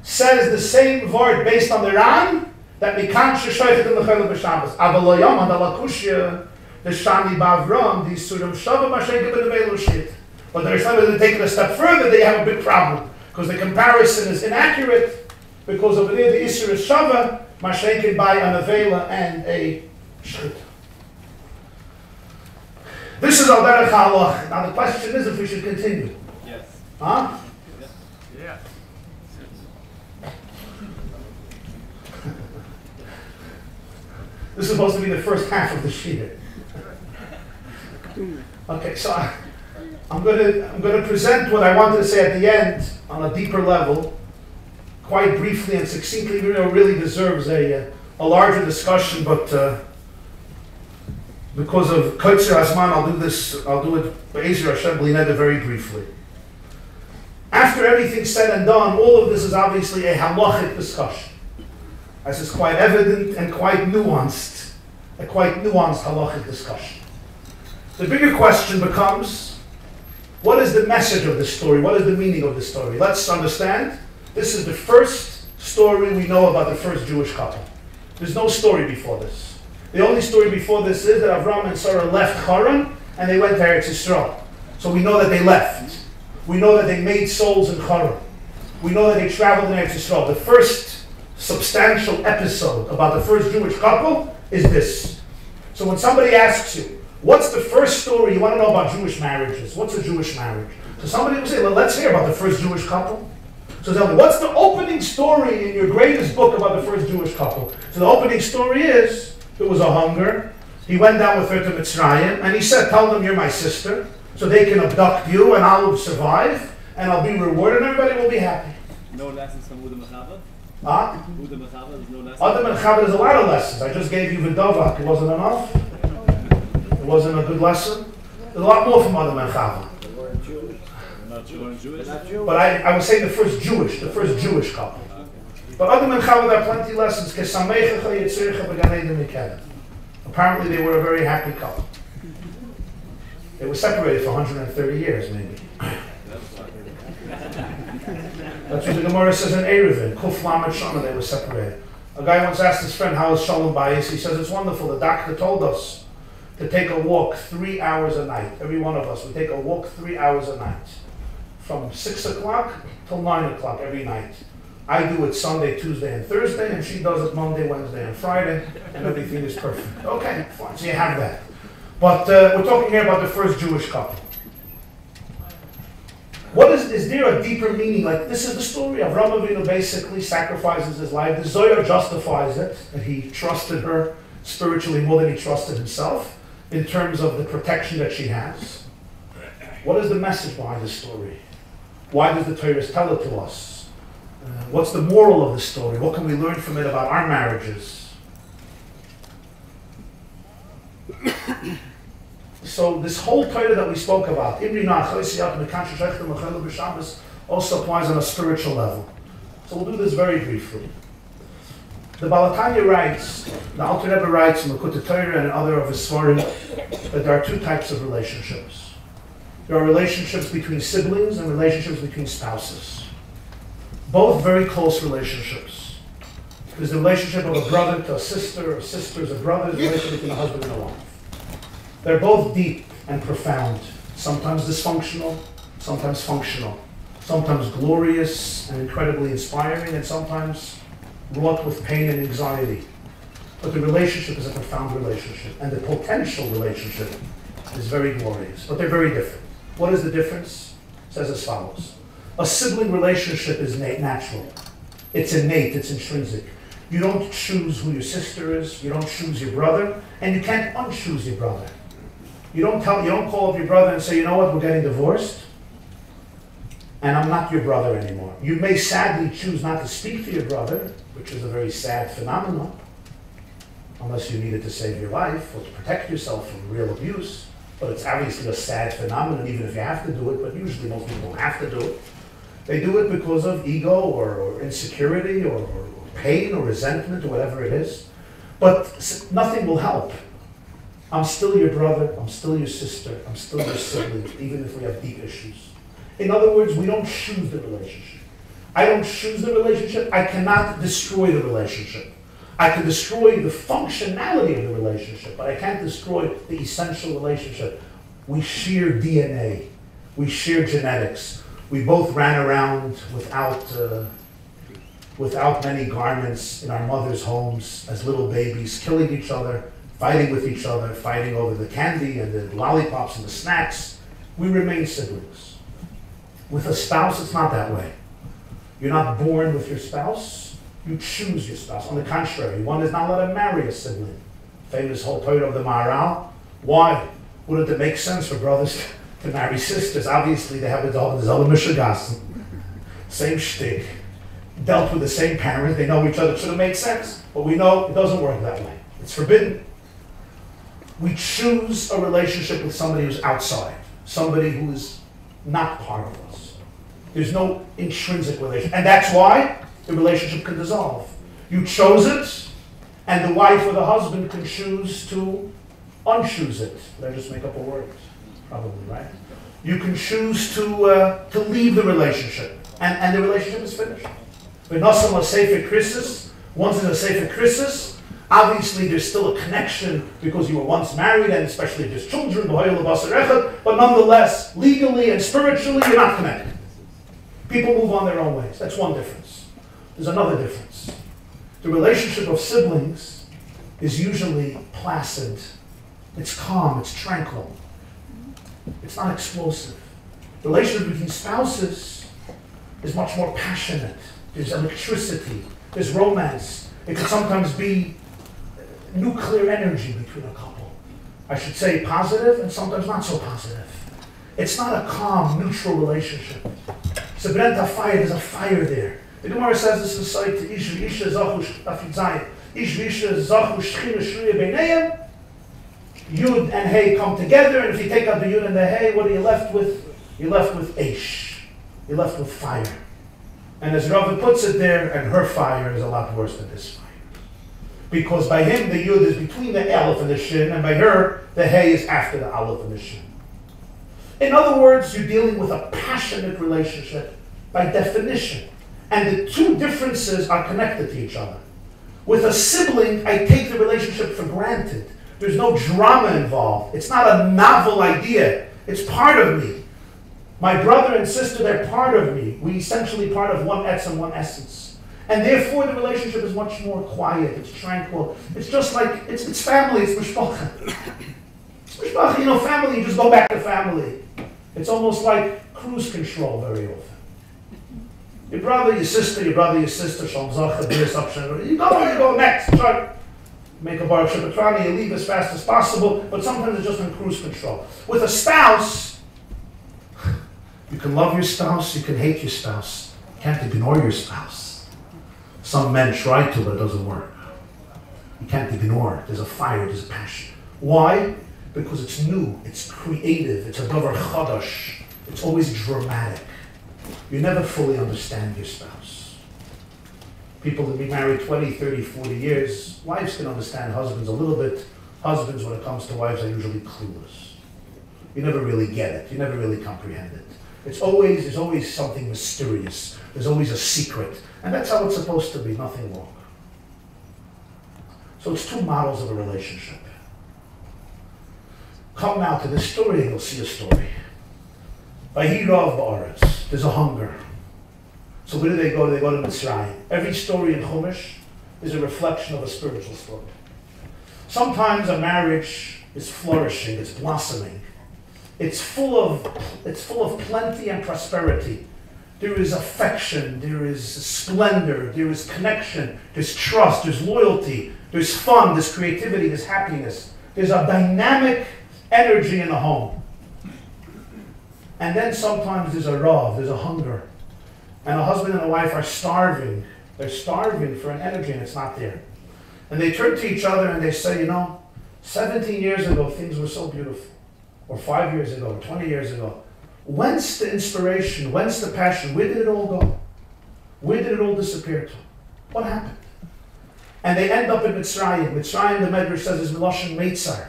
says the same word based on the Ram, that Mikan Sheshoichet in the chayla b'Shabbos. Avalayam and Alakushya, the Shani Bavram, the Suram Shavah Mashayim and the Velushit. But the Shleimer, they take it a step further, they have a big problem, because the comparison is inaccurate, because over there the Isser is Shavah, Mashayim by an Avela and a Shchit. This is Al Derech HaHalach. Now the question is if we should continue. Yes. Huh? Yeah. This is supposed to be the first half of the shir. Okay, so I'm going to present what I wanted to say at the end on a deeper level, quite briefly and succinctly. Really deserves a larger discussion, but because of Kotzer Asman, I'll do it Be'ezer Hashem B'lineda very briefly. After everything's said and done, all of this is obviously a halachic discussion, as is quite evident and quite nuanced, a quite nuanced halachic discussion. The bigger question becomes, what is the message of this story? What is the meaning of this story? Let's understand, this is the first story we know about the first Jewish couple. There's no story before this. The only story before this is that Avraham and Sarah left Haran and they went to Eretz Yisrael. So we know that they left. We know that they made souls in Haran. We know that they traveled in Eretz Yisrael. The first substantial episode about the first Jewish couple is this. So when somebody asks you, what's the first story you want to know about Jewish marriages? What's a Jewish marriage? So somebody will say, well, let's hear about the first Jewish couple. So tell me, what's the opening story in your greatest book about the first Jewish couple? So the opening story is, it was a hunger. He went down with her to Mitzrayim, and he said, tell them you're my sister, so they can abduct you, and I'll survive, and I'll be rewarded, and everybody will be happy. No lessons from Uda Mechava? Huh? Uda Mechava, there's no lessons? Uda Mechava, there's a lot of lessons. I just gave you V'davak. It wasn't enough? It wasn't a good lesson? There's a lot more from Uda Mechava. They weren't Jewish. They're not Jewish. But I was saying the first Jewish couple. But other than Chava, there are plenty of lessons. Apparently, they were a very happy couple. They were separated for 130 years, maybe. That's what the Gemara says in Eruvin. Kuf Lamed Shana, they were separated. A guy once asked his friend, how is Shalom Bayis? He says, it's wonderful. The doctor told us to take a walk 3 hours a night. Every one of us, we take a walk 3 hours a night. From 6 o'clock till 9 o'clock every night. I do it Sunday, Tuesday, and Thursday, and she does it Monday, Wednesday, and Friday, and everything is perfect. Okay, fine, so you have that. But we're talking here about the first Jewish couple. What is there a deeper meaning? Like, this is the story. Avraham Avinu basically sacrifices his life. The Zohar justifies it, that he trusted her spiritually more than he trusted himself, in terms of the protection that she has. What is the message behind this story? Why does the Torah tell it to us? What's the moral of the story? What can we learn from it about our marriages? So this whole Torah that we spoke about, also applies on a spiritual level. So we'll do this very briefly. The Balatanya writes, the Alter Rebbe writes in Likutei Torah and other of his Svarim, that there are two types of relationships. There are relationships between siblings and relationships between spouses. Both very close relationships. There's the relationship of a brother to a sister to a brother, the relationship between a husband and a wife. They're both deep and profound, sometimes dysfunctional, sometimes functional, sometimes glorious and incredibly inspiring, and sometimes wrought with pain and anxiety. But the relationship is a profound relationship, and the potential relationship is very glorious, but they're very different. What is the difference? It says as follows. A sibling relationship is natural. It's innate, it's intrinsic. You don't choose who your sister is, you don't choose your brother, and you can't unchoose your brother. You don't call up your brother and say, you know what, we're getting divorced, and I'm not your brother anymore. You may sadly choose not to speak to your brother, which is a very sad phenomenon, unless you need it to save your life or to protect yourself from real abuse. But it's obviously a sad phenomenon, even if you have to do it, but usually most people don't have to do it. They do it because of ego or insecurity or pain or resentment or whatever it is. But nothing will help. I'm still your brother, I'm still your sister, I'm still your sibling, even if we have deep issues. In other words, we don't choose the relationship. I don't choose the relationship, I cannot destroy the relationship. I can destroy the functionality of the relationship, but I can't destroy the essential relationship. We share DNA. We share genetics. We both ran around without many garments in our mother's homes as little babies, killing each other, fighting with each other, fighting over the candy and the lollipops and the snacks. We remain siblings. With a spouse, it's not that way. You're not born with your spouse. You choose your spouse. On the contrary, one is not allowed to marry a sibling. Famous whole Torah of the Maharal. Why? Wouldn't it make sense for brothers to marry sisters? Obviously, they have the Jacobson. Same shtick. Dealt with the same parents. They know each other. It should have made sense. But we know it doesn't work that way. It's forbidden. We choose a relationship with somebody who's outside. Somebody who is not part of us. There's no intrinsic relationship. And that's why the relationship can dissolve. You chose it, and the wife or the husband can choose to unchoose it. Did I just make up a word? Probably, right? You can choose to leave the relationship, and the relationship is finished. Once it's a Sefer Christus, obviously there's still a connection because you were once married, and especially if there's children, but nonetheless, legally and spiritually, you're not connected. People move on their own ways. That's one difference. There's another difference. The relationship of siblings is usually placid. It's calm, it's tranquil. It's not explosive. The relationship between spouses is much more passionate. There's electricity, there's romance. It can sometimes be nuclear energy between a couple. I should say positive and sometimes not so positive. It's not a calm, neutral relationship. It's a brent fire, there's a fire there. The Gemara says this is site to Ish v'Isha zachu afidzayin. Ish v'Isha zachu shchina shriya b'neihem. Yud and Hey come together, and if you take out the Yud and the Hey, what are you left with? You're left with Ish. You're left with fire. And as Rabbi puts it there, and her fire is a lot worse than this fire. Because by him, the Yud is between the Aleph and the Shin, and by her, the Hey is after the Aleph and the Shin. In other words, you're dealing with a passionate relationship by definition. And the two differences are connected to each other. With a sibling, I take the relationship for granted. There's no drama involved. It's not a novel idea. It's part of me. My brother and sister, they're part of me. We essentially part of one etzem, one essence. And therefore the relationship is much more quiet, it's tranquil. It's just like, it's family, it's mishpacha. It's mishpacha, family, you just go back to family. It's almost like cruise control very often. Your brother, your sister, Shalom Zacha, you go next. Try make a Baruch Shabbatrani, you leave as fast as possible, but sometimes it's just in cruise control. With a spouse, you can love your spouse, you can hate your spouse. You can't ignore your spouse. Some men try to, but it doesn't work. You can't ignore. There's a fire, there's a passion. Why? Because it's new, it's creative, it's a davar chadash. It's always dramatic. You never fully understand your spouse. People that be married 20, 30, 40 years, wives can understand husbands a little bit. Husbands, when it comes to wives, are usually clueless. You never really get it. You never really comprehend it. There's always something mysterious. There's always a secret. And that's how it's supposed to be, nothing wrong. So it's two models of a relationship. Come now to this story and you'll see a story. Vayhi Rav ba'aretz. there's a hunger. So where do? They go to Mitzrayim. Every story in Chumash is a reflection of a spiritual story. Sometimes a marriage is flourishing, it's blossoming. It's full of plenty and prosperity. There is affection, there is splendor, there is connection, there's trust, there's loyalty, there's fun, there's creativity, there's happiness. There's a dynamic energy in the home. And then sometimes there's a rav, there's a hunger. And a husband and a wife are starving. They're starving for an energy and it's not there. And they turn to each other and they say, 17 years ago things were so beautiful. Or 5 years ago, or 20 years ago. Whence the inspiration? Whence the passion? Where did it all go? Where did it all disappear to? What happened? And they end up in Mitzrayim. Mitzrayim, the Midrash says, is Meloshin Meitzar.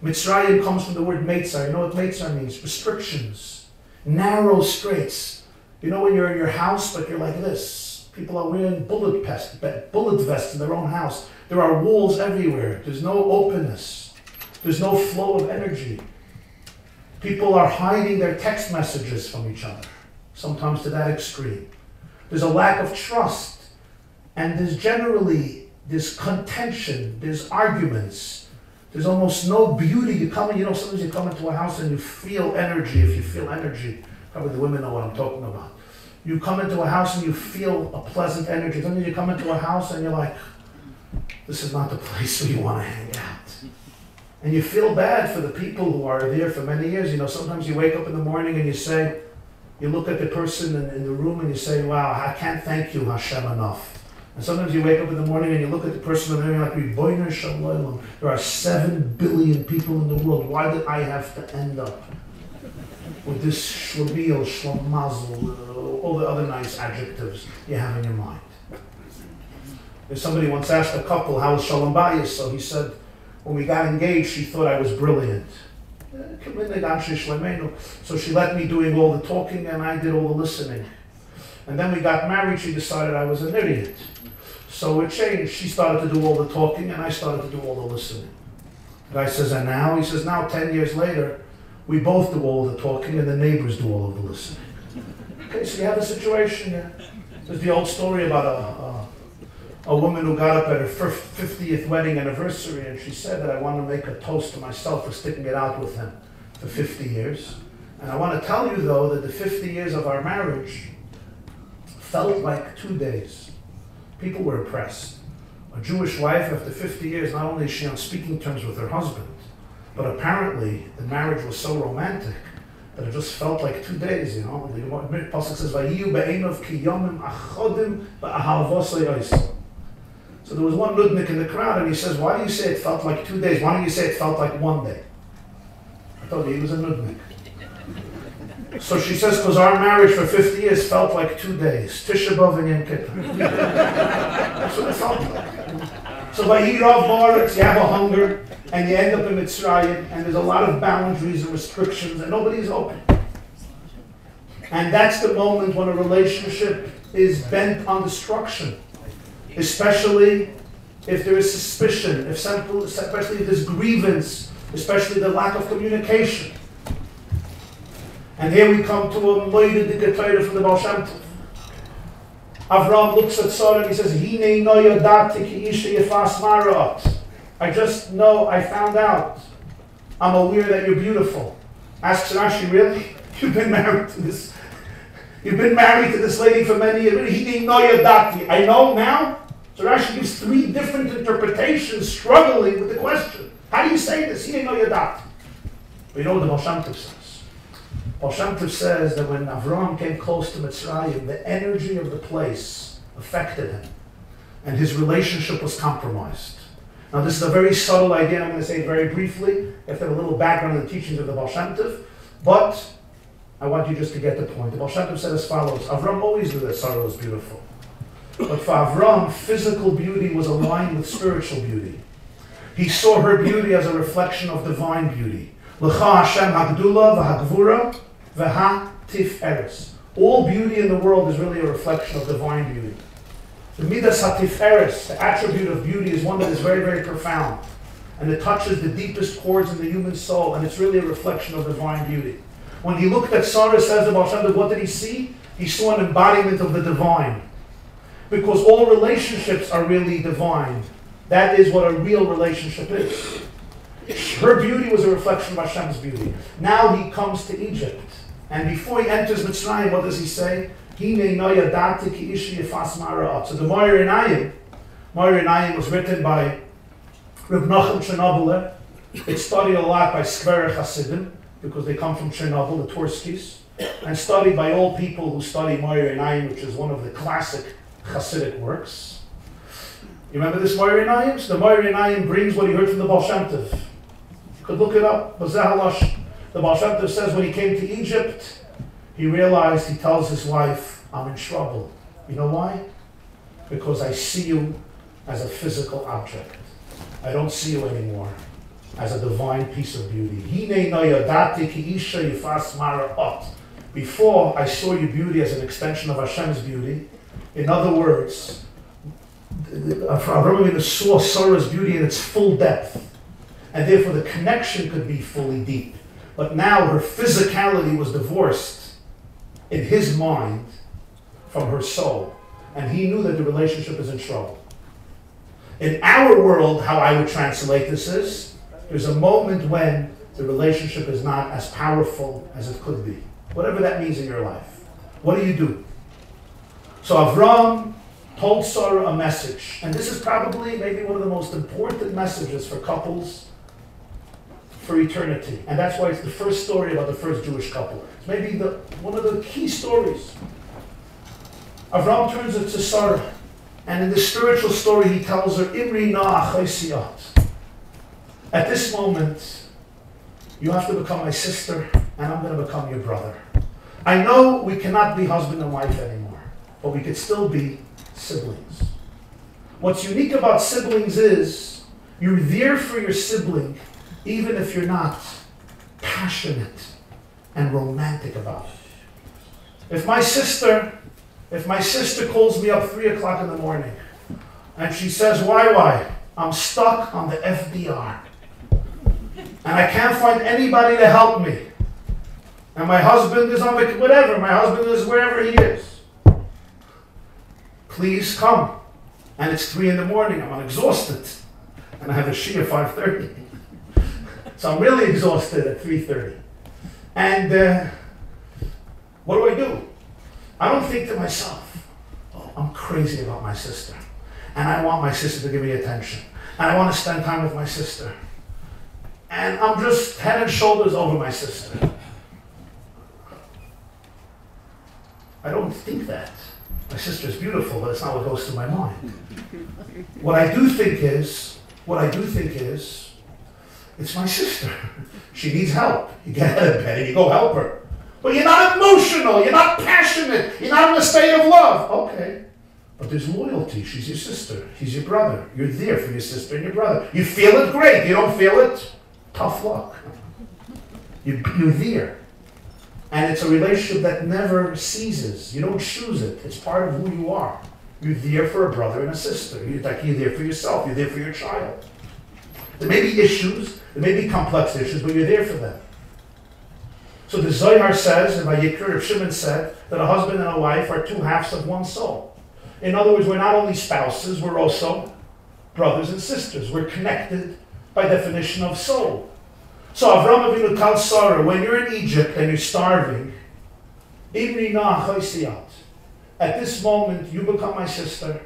Mitzrayim comes from the word Meitzar. You know what Meitzar means? Restrictions. Narrow straits. When you're in your house, but you're like this. People are wearing bullet vests in their own house. There are walls everywhere. There's no openness. There's no flow of energy. People are hiding their text messages from each other, sometimes to that extreme. There's a lack of trust, and there's contention, there's arguments, there's almost no beauty. Sometimes you come into a house and you feel energy. If you feel energy, probably the women know what I'm talking about. You come into a house and you feel a pleasant energy. Sometimes you come into a house and you're like, this is not the place where you want to hang out. And you feel bad for the people who are there for many years. Sometimes you wake up in the morning and you look at the person in the room and you say, wow, I can't thank you, Hashem, enough. And sometimes you wake up in the morning and you look at the person in the room and you're like, there are 7 billion people in the world. Why did I have to end up with this shlomil, shlomazel, all the other nice adjectives you have in your mind? Somebody once asked a couple, how was Shalom Bayis? So he said, when we got engaged, she thought I was brilliant. So she let me doing all the talking and I did all the listening. And then we got married, she decided I was an idiot. So it changed. She started to do all the talking and I started to do all the listening. The guy says, and now? He says, now 10 years later, we both do all the talking and the neighbors do all of the listening. Okay, so you have a situation here. There's the old story about a woman who got up at her 50th wedding anniversary and she said that I want to make a toast to myself for sticking it out with him for 50 years. And I want to tell you though that the 50 years of our marriage felt like 2 days. People were impressed. A Jewish wife after 50 years, not only is she on speaking terms with her husband, but apparently the marriage was so romantic that it just felt like 2 days, The Pasuk says, "Vayiyu be'einav ki yomim achodim ba'ahavosei ois." So there was one nudnik in the crowd and he says, why do you say it felt like 2 days? Why don't you say it felt like 1 day? I told you he was a nudnik. So she says, because our marriage for 50 years felt like 2 days. Tisha B'Av and Yom Kippur. That's what it felt like. So by Yirav Baritz, you have a hunger and you end up in Mitzrayim and there's a lot of boundaries and restrictions and nobody's open. And that's the moment when a relationship is bent on destruction. Especially if there is suspicion, especially if there's grievance, especially the lack of communication. And here we come to a moide dictator from the Baal Shem Tov. Avraham looks at Sarah and he says, Hine no yodati ki isha yefas maraat. I just know, I found out. I'm aware that you're beautiful. Asks Rashi, really? You've been married to this lady for many years. Hine no yodati. I know now? So Rashi gives 3 different interpretations struggling with the question. How do you say this? Hine no yodati. But you know what the Baal Shem Tov says? Baal Shem Tov says that when Avraham came close to Mitzrayim, the energy of the place affected him, and his relationship was compromised. Now this is a very subtle idea, and I'm going to say it very briefly. You have to have a little background in the teachings of the Baal Shem Tov, but I want you just to get the point. The Baal Shem Tov said as follows, Avraham always knew that Sarah was beautiful. But for Avraham, physical beauty was aligned with spiritual beauty. He saw her beauty as a reflection of divine beauty. L'cha Hashem hagdula v'hagvura v'ha-tif-eres. All beauty in the world is really a reflection of divine beauty. The midas ha-tif-eres, the attribute of beauty, is one that is very, very profound. And it touches the deepest chords in the human soul, and it's really a reflection of divine beauty. When he looked at Sarah, says the Baal Shem Tov, what did he see? He saw an embodiment of the divine. Because all relationships are really divine. That is what a real relationship is. Her beauty was a reflection of Hashem's beauty. Now he comes to Egypt. And before he enters Mitzrayim, what does he say? So the Moira Enayim was written by Reb Nachum Chernobyl. It's studied a lot by Skverer Hasidim, because they come from Chernobyl, the Turskis, and studied by all people who study Moira Enayim, which is one of the classic Hasidic works. You remember this Moira Enayim? So the Moira Enayim brings what he heard from the Baal Shem Tov. You could look it up. The Baal Shem Tov says when he came to Egypt, he realized, he tells his wife, I'm in trouble. You know why? Because I see you as a physical object. I don't see you anymore as a divine piece of beauty. Before, I saw your beauty as an extension of Hashem's beauty. In other words, Avraham saw Sarah's beauty in its full depth, and therefore the connection could be fully deep. But now her physicality was divorced in his mind from her soul, and he knew that the relationship is in trouble. In our world, how I would translate this is, there's a moment when the relationship is not as powerful as it could be. Whatever that means in your life. What do? So Avraham told Sarah a message, and this is probably maybe one of the most important messages for couples for eternity. And that's why it's the first story about the first Jewish couple. It's maybe one of the key stories. Avraham turns it to Sarah, and in the spiritual story he tells her, Imri na achaisiyat. At this moment, you have to become my sister, and I'm going to become your brother. I know we cannot be husband and wife anymore, but we could still be siblings. What's unique about siblings is you're there for your sibling even if you're not passionate and romantic about it. If my sister calls me up 3 o'clock in the morning and she says, why? I'm stuck on the FDR and I can't find anybody to help me. And my husband is on whatever, my husband is wherever he is. Please come. And it's 3 in the morning, I'm exhausted. And I have a Shia 5:30. So I'm really exhausted at 3:30. And what do? I don't think to myself, oh, I'm crazy about my sister. And I want my sister to give me attention. And I want to spend time with my sister. And I'm just head and shoulders over my sister. I don't think that. My sister is beautiful, but it's not what goes through my mind. What I do think is, it's my sister. She needs help. You get out of bed and you go help her. But you're not emotional, you're not passionate, you're not in a state of love. Okay. But there's loyalty. She's your sister. He's your brother. You're there for your sister and your brother. You feel it? Great. You don't feel it? Tough luck. You're there. And it's a relationship that never ceases. You don't choose it. It's part of who you are. You're there for a brother and a sister. You're there for yourself. You're there for your child. There may be issues. There may be complex issues, but you're there for them. So the Zohar says, and by Youre, Shimon said, that a husband and a wife are 2 halves of one soul. In other words, we're not only spouses, we're also brothers and sisters. We're connected by definition of soul. So Avraham Avinu tells Sarah, when you're in Egypt and you're starving, at this moment you become my sister,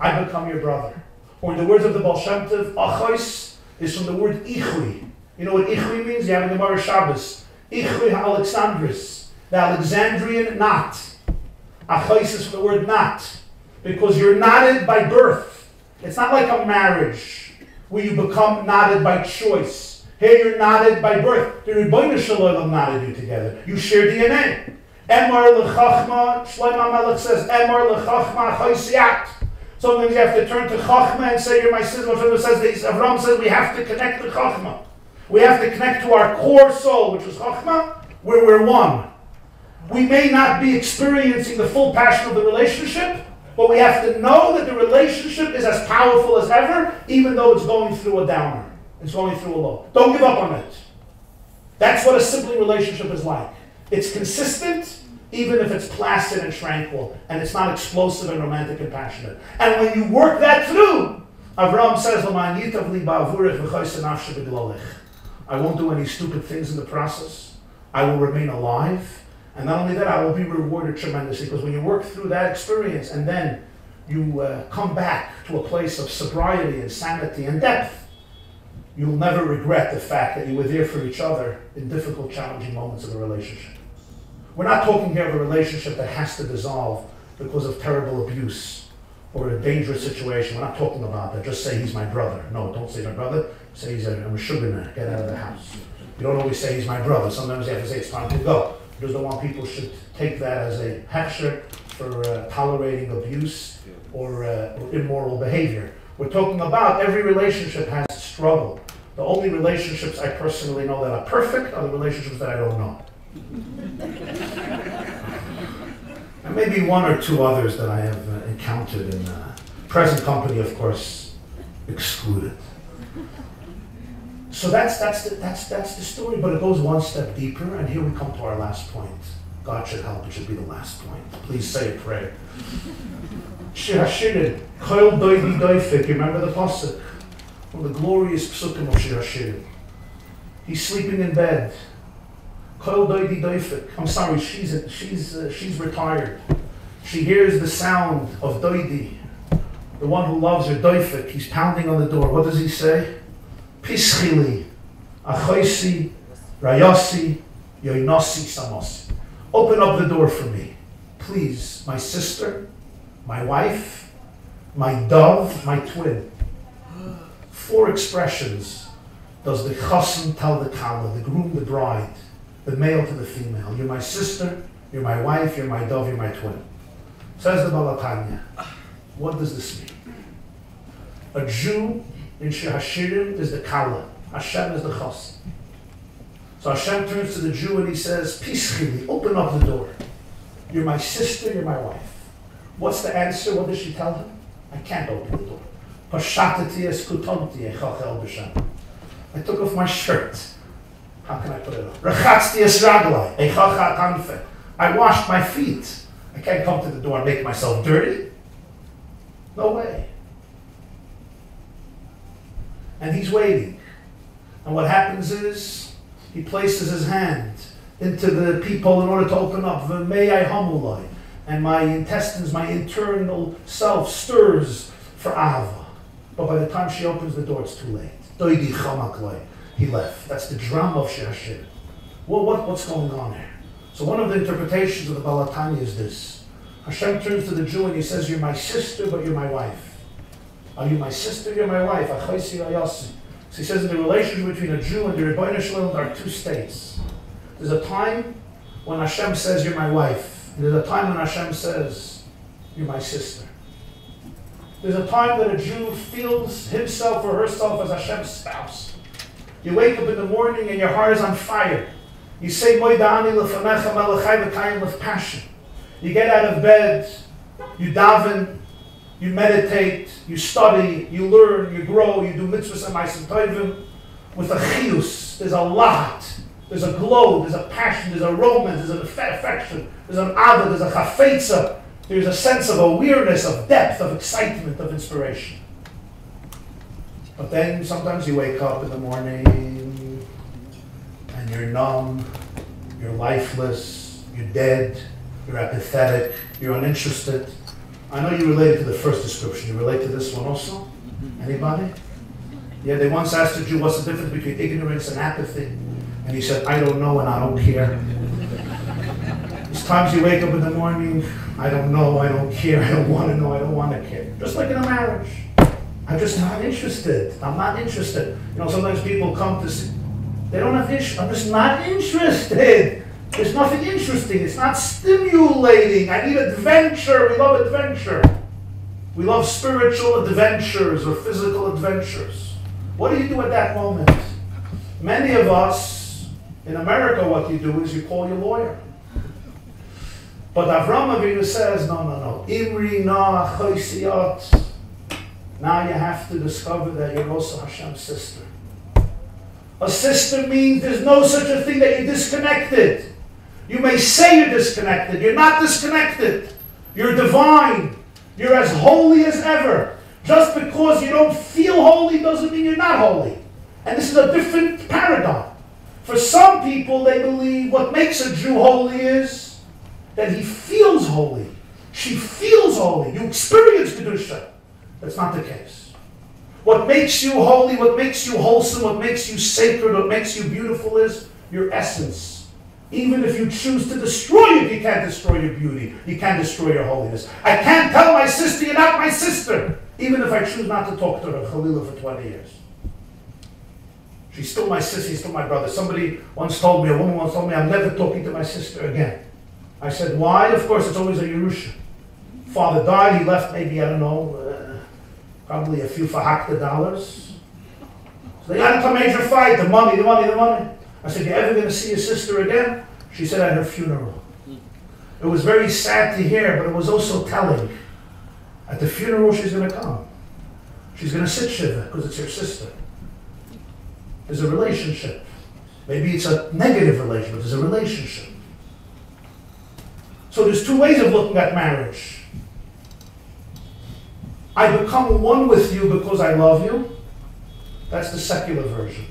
I become your brother. Or in the words of the Baal Shem Tov, achos is from the word ichui. You know what ichui means? You have in the Gemara Shabbos. Ichui ha-Alexandris, the Alexandrian knot. Achos is from the word knot, because you're knotted by birth. It's not like a marriage where you become knotted by choice. Here you're knotted by birth. The Rebbeinu Shalom knotted you together. You share DNA. Emar lechachma, Shlomo Melech says, Emar lechachma chaysiyat. Sometimes you have to turn to chachma and say, you're my sister. Avraham says we have to connect to chachma. We have to connect to our core soul, which is chachma, where we're one. We may not be experiencing the full passion of the relationship, but we have to know that the relationship is as powerful as ever, even though it's going through a downer. It's going through a low. Don't give up on it. That's what a sibling relationship is like. It's consistent, even if it's placid and tranquil, and it's not explosive and romantic and passionate. And when you work that through, Avraham says, I won't do any stupid things in the process. I will remain alive. And not only that, I will be rewarded tremendously. Because when you work through that experience and then you come back to a place of sobriety and sanity and depth, you'll never regret the fact that you were there for each other in difficult, challenging moments of a relationship. We're not talking here of a relationship that has to dissolve because of terrible abuse or a dangerous situation. We're not talking about that. Just say he's my brother. No, don't say my brother. Say I'm a sugar man. Get out of the house. You don't always say he's my brother. Sometimes you have to say it's time to go. Because don't want people should take that as a hechsher for tolerating abuse or immoral behavior. We're talking about every relationship has struggle. The only relationships I personally know that are perfect are the relationships that I don't know. And maybe one or two others that I have encountered in present company, of course, excluded. So that's the story, but it goes one step deeper, and here we come to our last point. God should help, it should be the last point. Please say a prayer. Shir HaShirim, Koil Doidi Doifik, you remember the pasuk? One of the glorious psukim of Shir HaShirim. He's sleeping in bed. Koil Doidi Doifik. I'm sorry, she's retired. She hears the sound of Doidi, the one who loves her, Doifik. He's pounding on the door. What does he say? Pischili, Achoisi, Rayasi, Yoinosi, Samosi. Open up the door for me. Please, my sister, my wife, my dove, my twin. 4 expressions does the chassan tell the kala, the groom, the bride, the male to the female. You're my sister, you're my wife, you're my dove, you're my twin. Says the Balatanya. What does this mean? A Jew in Shir HaShirim is the kala. Hashem is the chassan. So Hashem turns to the Jew and he says, Pischili, open up the door. You're my sister, you're my wife. What's the answer? What does she tell him? I can't open the door. Pashatati eskutonti echachel b'shem. I took off my shirt. How can I put it on? Rechatzti es raglai echachat anfe. I washed my feet. I can't come to the door and make myself dirty. No way. And he's waiting. And what happens is, he places his hand into the peephole in order to open up. V'mei hamulai. And my intestines, my internal self stirs for ahava. But by the time she opens the door, it's too late. Doidi chamaklai. He left. That's the drama of Shir HaShirim. Well, what's going on here? So one of the interpretations of the Balatani is this. Hashem turns to the Jew and he says, you're my sister, but you're my wife. Are you my sister? You're my wife. Achaisi ayasi. So he says in the relationship between a Jew and the Rebbeinu Shalom, there are 2 states. There's a time when Hashem says, you're my wife. And there's a time when Hashem says, you're my sister. There's a time that a Jew feels himself or herself as Hashem's spouse. You wake up in the morning and your heart is on fire. You say, Moidani lefanecha melechai v'kayim with passion. You get out of bed, you daven, you meditate, you study, you learn, you grow, you do mitzvahs and ma'asim tovim with a chiyus. There's a lot, there's a glow, there's a passion, there's a romance, there's an affection, there's an ava, there's a chafetza, there's a sense of awareness, of depth, of excitement, of inspiration. But then sometimes you wake up in the morning and you're numb, you're lifeless, you're dead, you're apathetic, you're uninterested. I know you related to the first description. You relate to this one also? Anybody? Yeah, they once asked a Jew, what's the difference between ignorance and apathy? And he said, I don't know and I don't care. There's times you wake up in the morning, I don't know, I don't care, I don't want to know, I don't want to care. Just like in a marriage. I'm just not interested. I'm not interested. You know, sometimes people come to see, they don't have interest. I'm just not interested. There's nothing interesting. It's not stimulating. I need adventure. We love adventure. We love spiritual adventures or physical adventures. What do you do at that moment? Many of us, in America, what you do is you call your lawyer. But Avraham Avinu says, no. Imri na choisiyot. Now you have to discover that you're also Hashem's sister. A sister means there's no such a thing that you're disconnected. You may say you're disconnected. You're not disconnected. You're divine. You're as holy as ever. Just because you don't feel holy doesn't mean you're not holy. And this is a different paradigm. For some people, they believe what makes a Jew holy is that he feels holy. She feels holy. You experience deduce. That's not the case. What makes you holy, what makes you wholesome, what makes you sacred, what makes you beautiful is your essence. Even if you choose to destroy it, you can't destroy your beauty. You can't destroy your holiness. I can't tell my sister you're not my sister, even if I choose not to talk to her, Khalila, for 20 years. She's still my sister, she's still my brother. Somebody once told me, a woman once told me, I'm never talking to my sister again. I said, why? Of course, it's always a youre. Father died, he left maybe, I don't know, probably a few fahakta dollars. So they got into a major fight, the money. I said, you ever going to see your sister again? She said, at her funeral. It was very sad to hear, but it was also telling. At the funeral, she's going to come. She's going to sit shiva, because it's your sister. There's a relationship. Maybe it's a negative relationship, but there's a relationship. So there's two ways of looking at marriage. I become one with you because I love you. That's the secular version.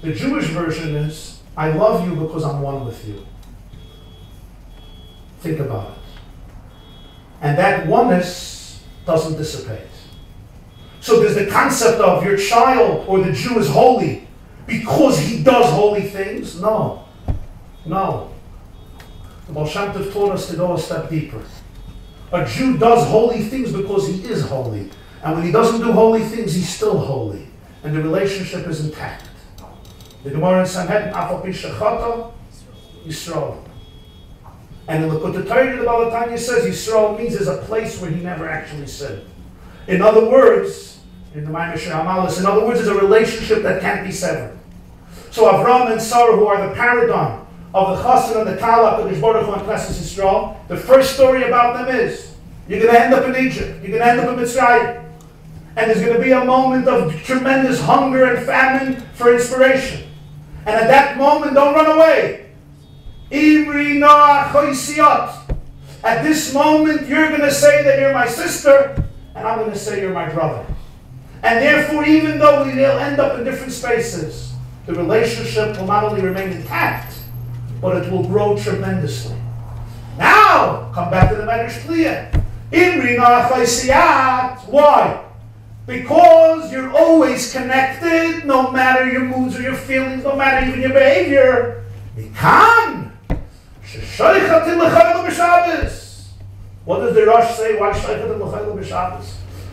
The Jewish version is, I love you because I'm one with you. Think about it. And that oneness doesn't dissipate. So there's the concept of your child or the Jew is holy because he does holy things. No. The Baal Shem Tov taught us to go a step deeper. A Jew does holy things because he is holy. And when he doesn't do holy things, he's still holy. And the relationship is intact. The Gemara in Sanhedrin, Afal Pi Shechata, Yisrael. And in the Torah, the Balatanya says Yisrael means there's a place where he never actually sinned. In other words, in the Midrash Amalis, in other words, there's a relationship that can't be severed. So Avraham and Sarah, who are the paradigm of the Chassid and the Kala, Kadosh Baruch Hu and Knesset Yisrael, the first story about them is, you're going to end up in Egypt, you're going to end up in Mitzrayim, and there's going to be a moment of tremendous hunger and famine for inspiration. And at that moment, don't run away. Imri Noah Choisiyot. At this moment, you're going to say that you're my sister, and I'm going to say you're my brother. And therefore, even though we'll end up in different spaces, the relationship will not only remain intact, but it will grow tremendously. Now, come back to the Midrash Kliya. Imri Noah Choisiyot. Why? Because you're always connected, no matter your moods or your feelings, no matter even your behavior. What does the Rosh say?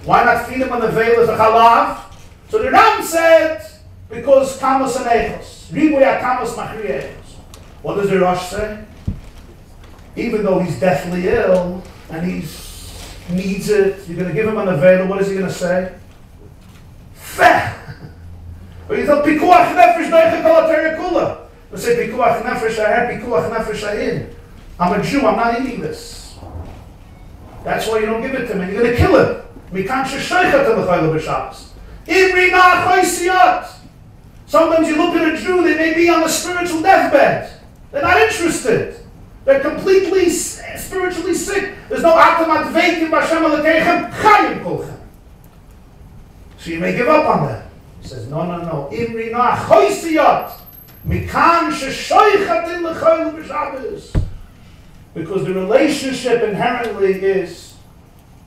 Why not feed him on the veil as a chalav? So the Ram said, because kamos and echos. Ribuya kamos machri echos. What does the Rosh say? Even though he's deathly ill and he needs it, you're going to give him on the veil, what is he going to say? But you thought pikuach nefesh noicha kol atera kula. Let's say pikuach nefesh aher, pikuach nefesh ahin. I'm a Jew, I'm not eating this. That's why you don't give it to him, and you're going to kill him. Mikan sheshoichat l'chayla b'Shabbos. Imri na choisiyot. Sometimes you look at a Jew, they may be on a spiritual deathbed. They're not interested. They're completely spiritually sick. There's no atamat veikim b'Hashem alekechem chayim kolchem. So you may give up on that. He says, no. Imri na choisiyot. Mikan sheshoichatin l'chayla b'Shabbos. Because the relationship inherently is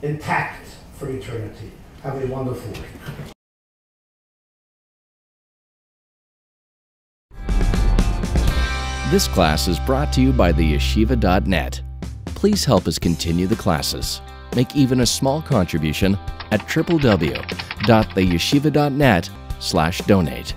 intact for eternity. Have a wonderful week. This class is brought to you by theyeshiva.net. Please help us continue the classes. Make even a small contribution at www.theyeshiva.net/donate.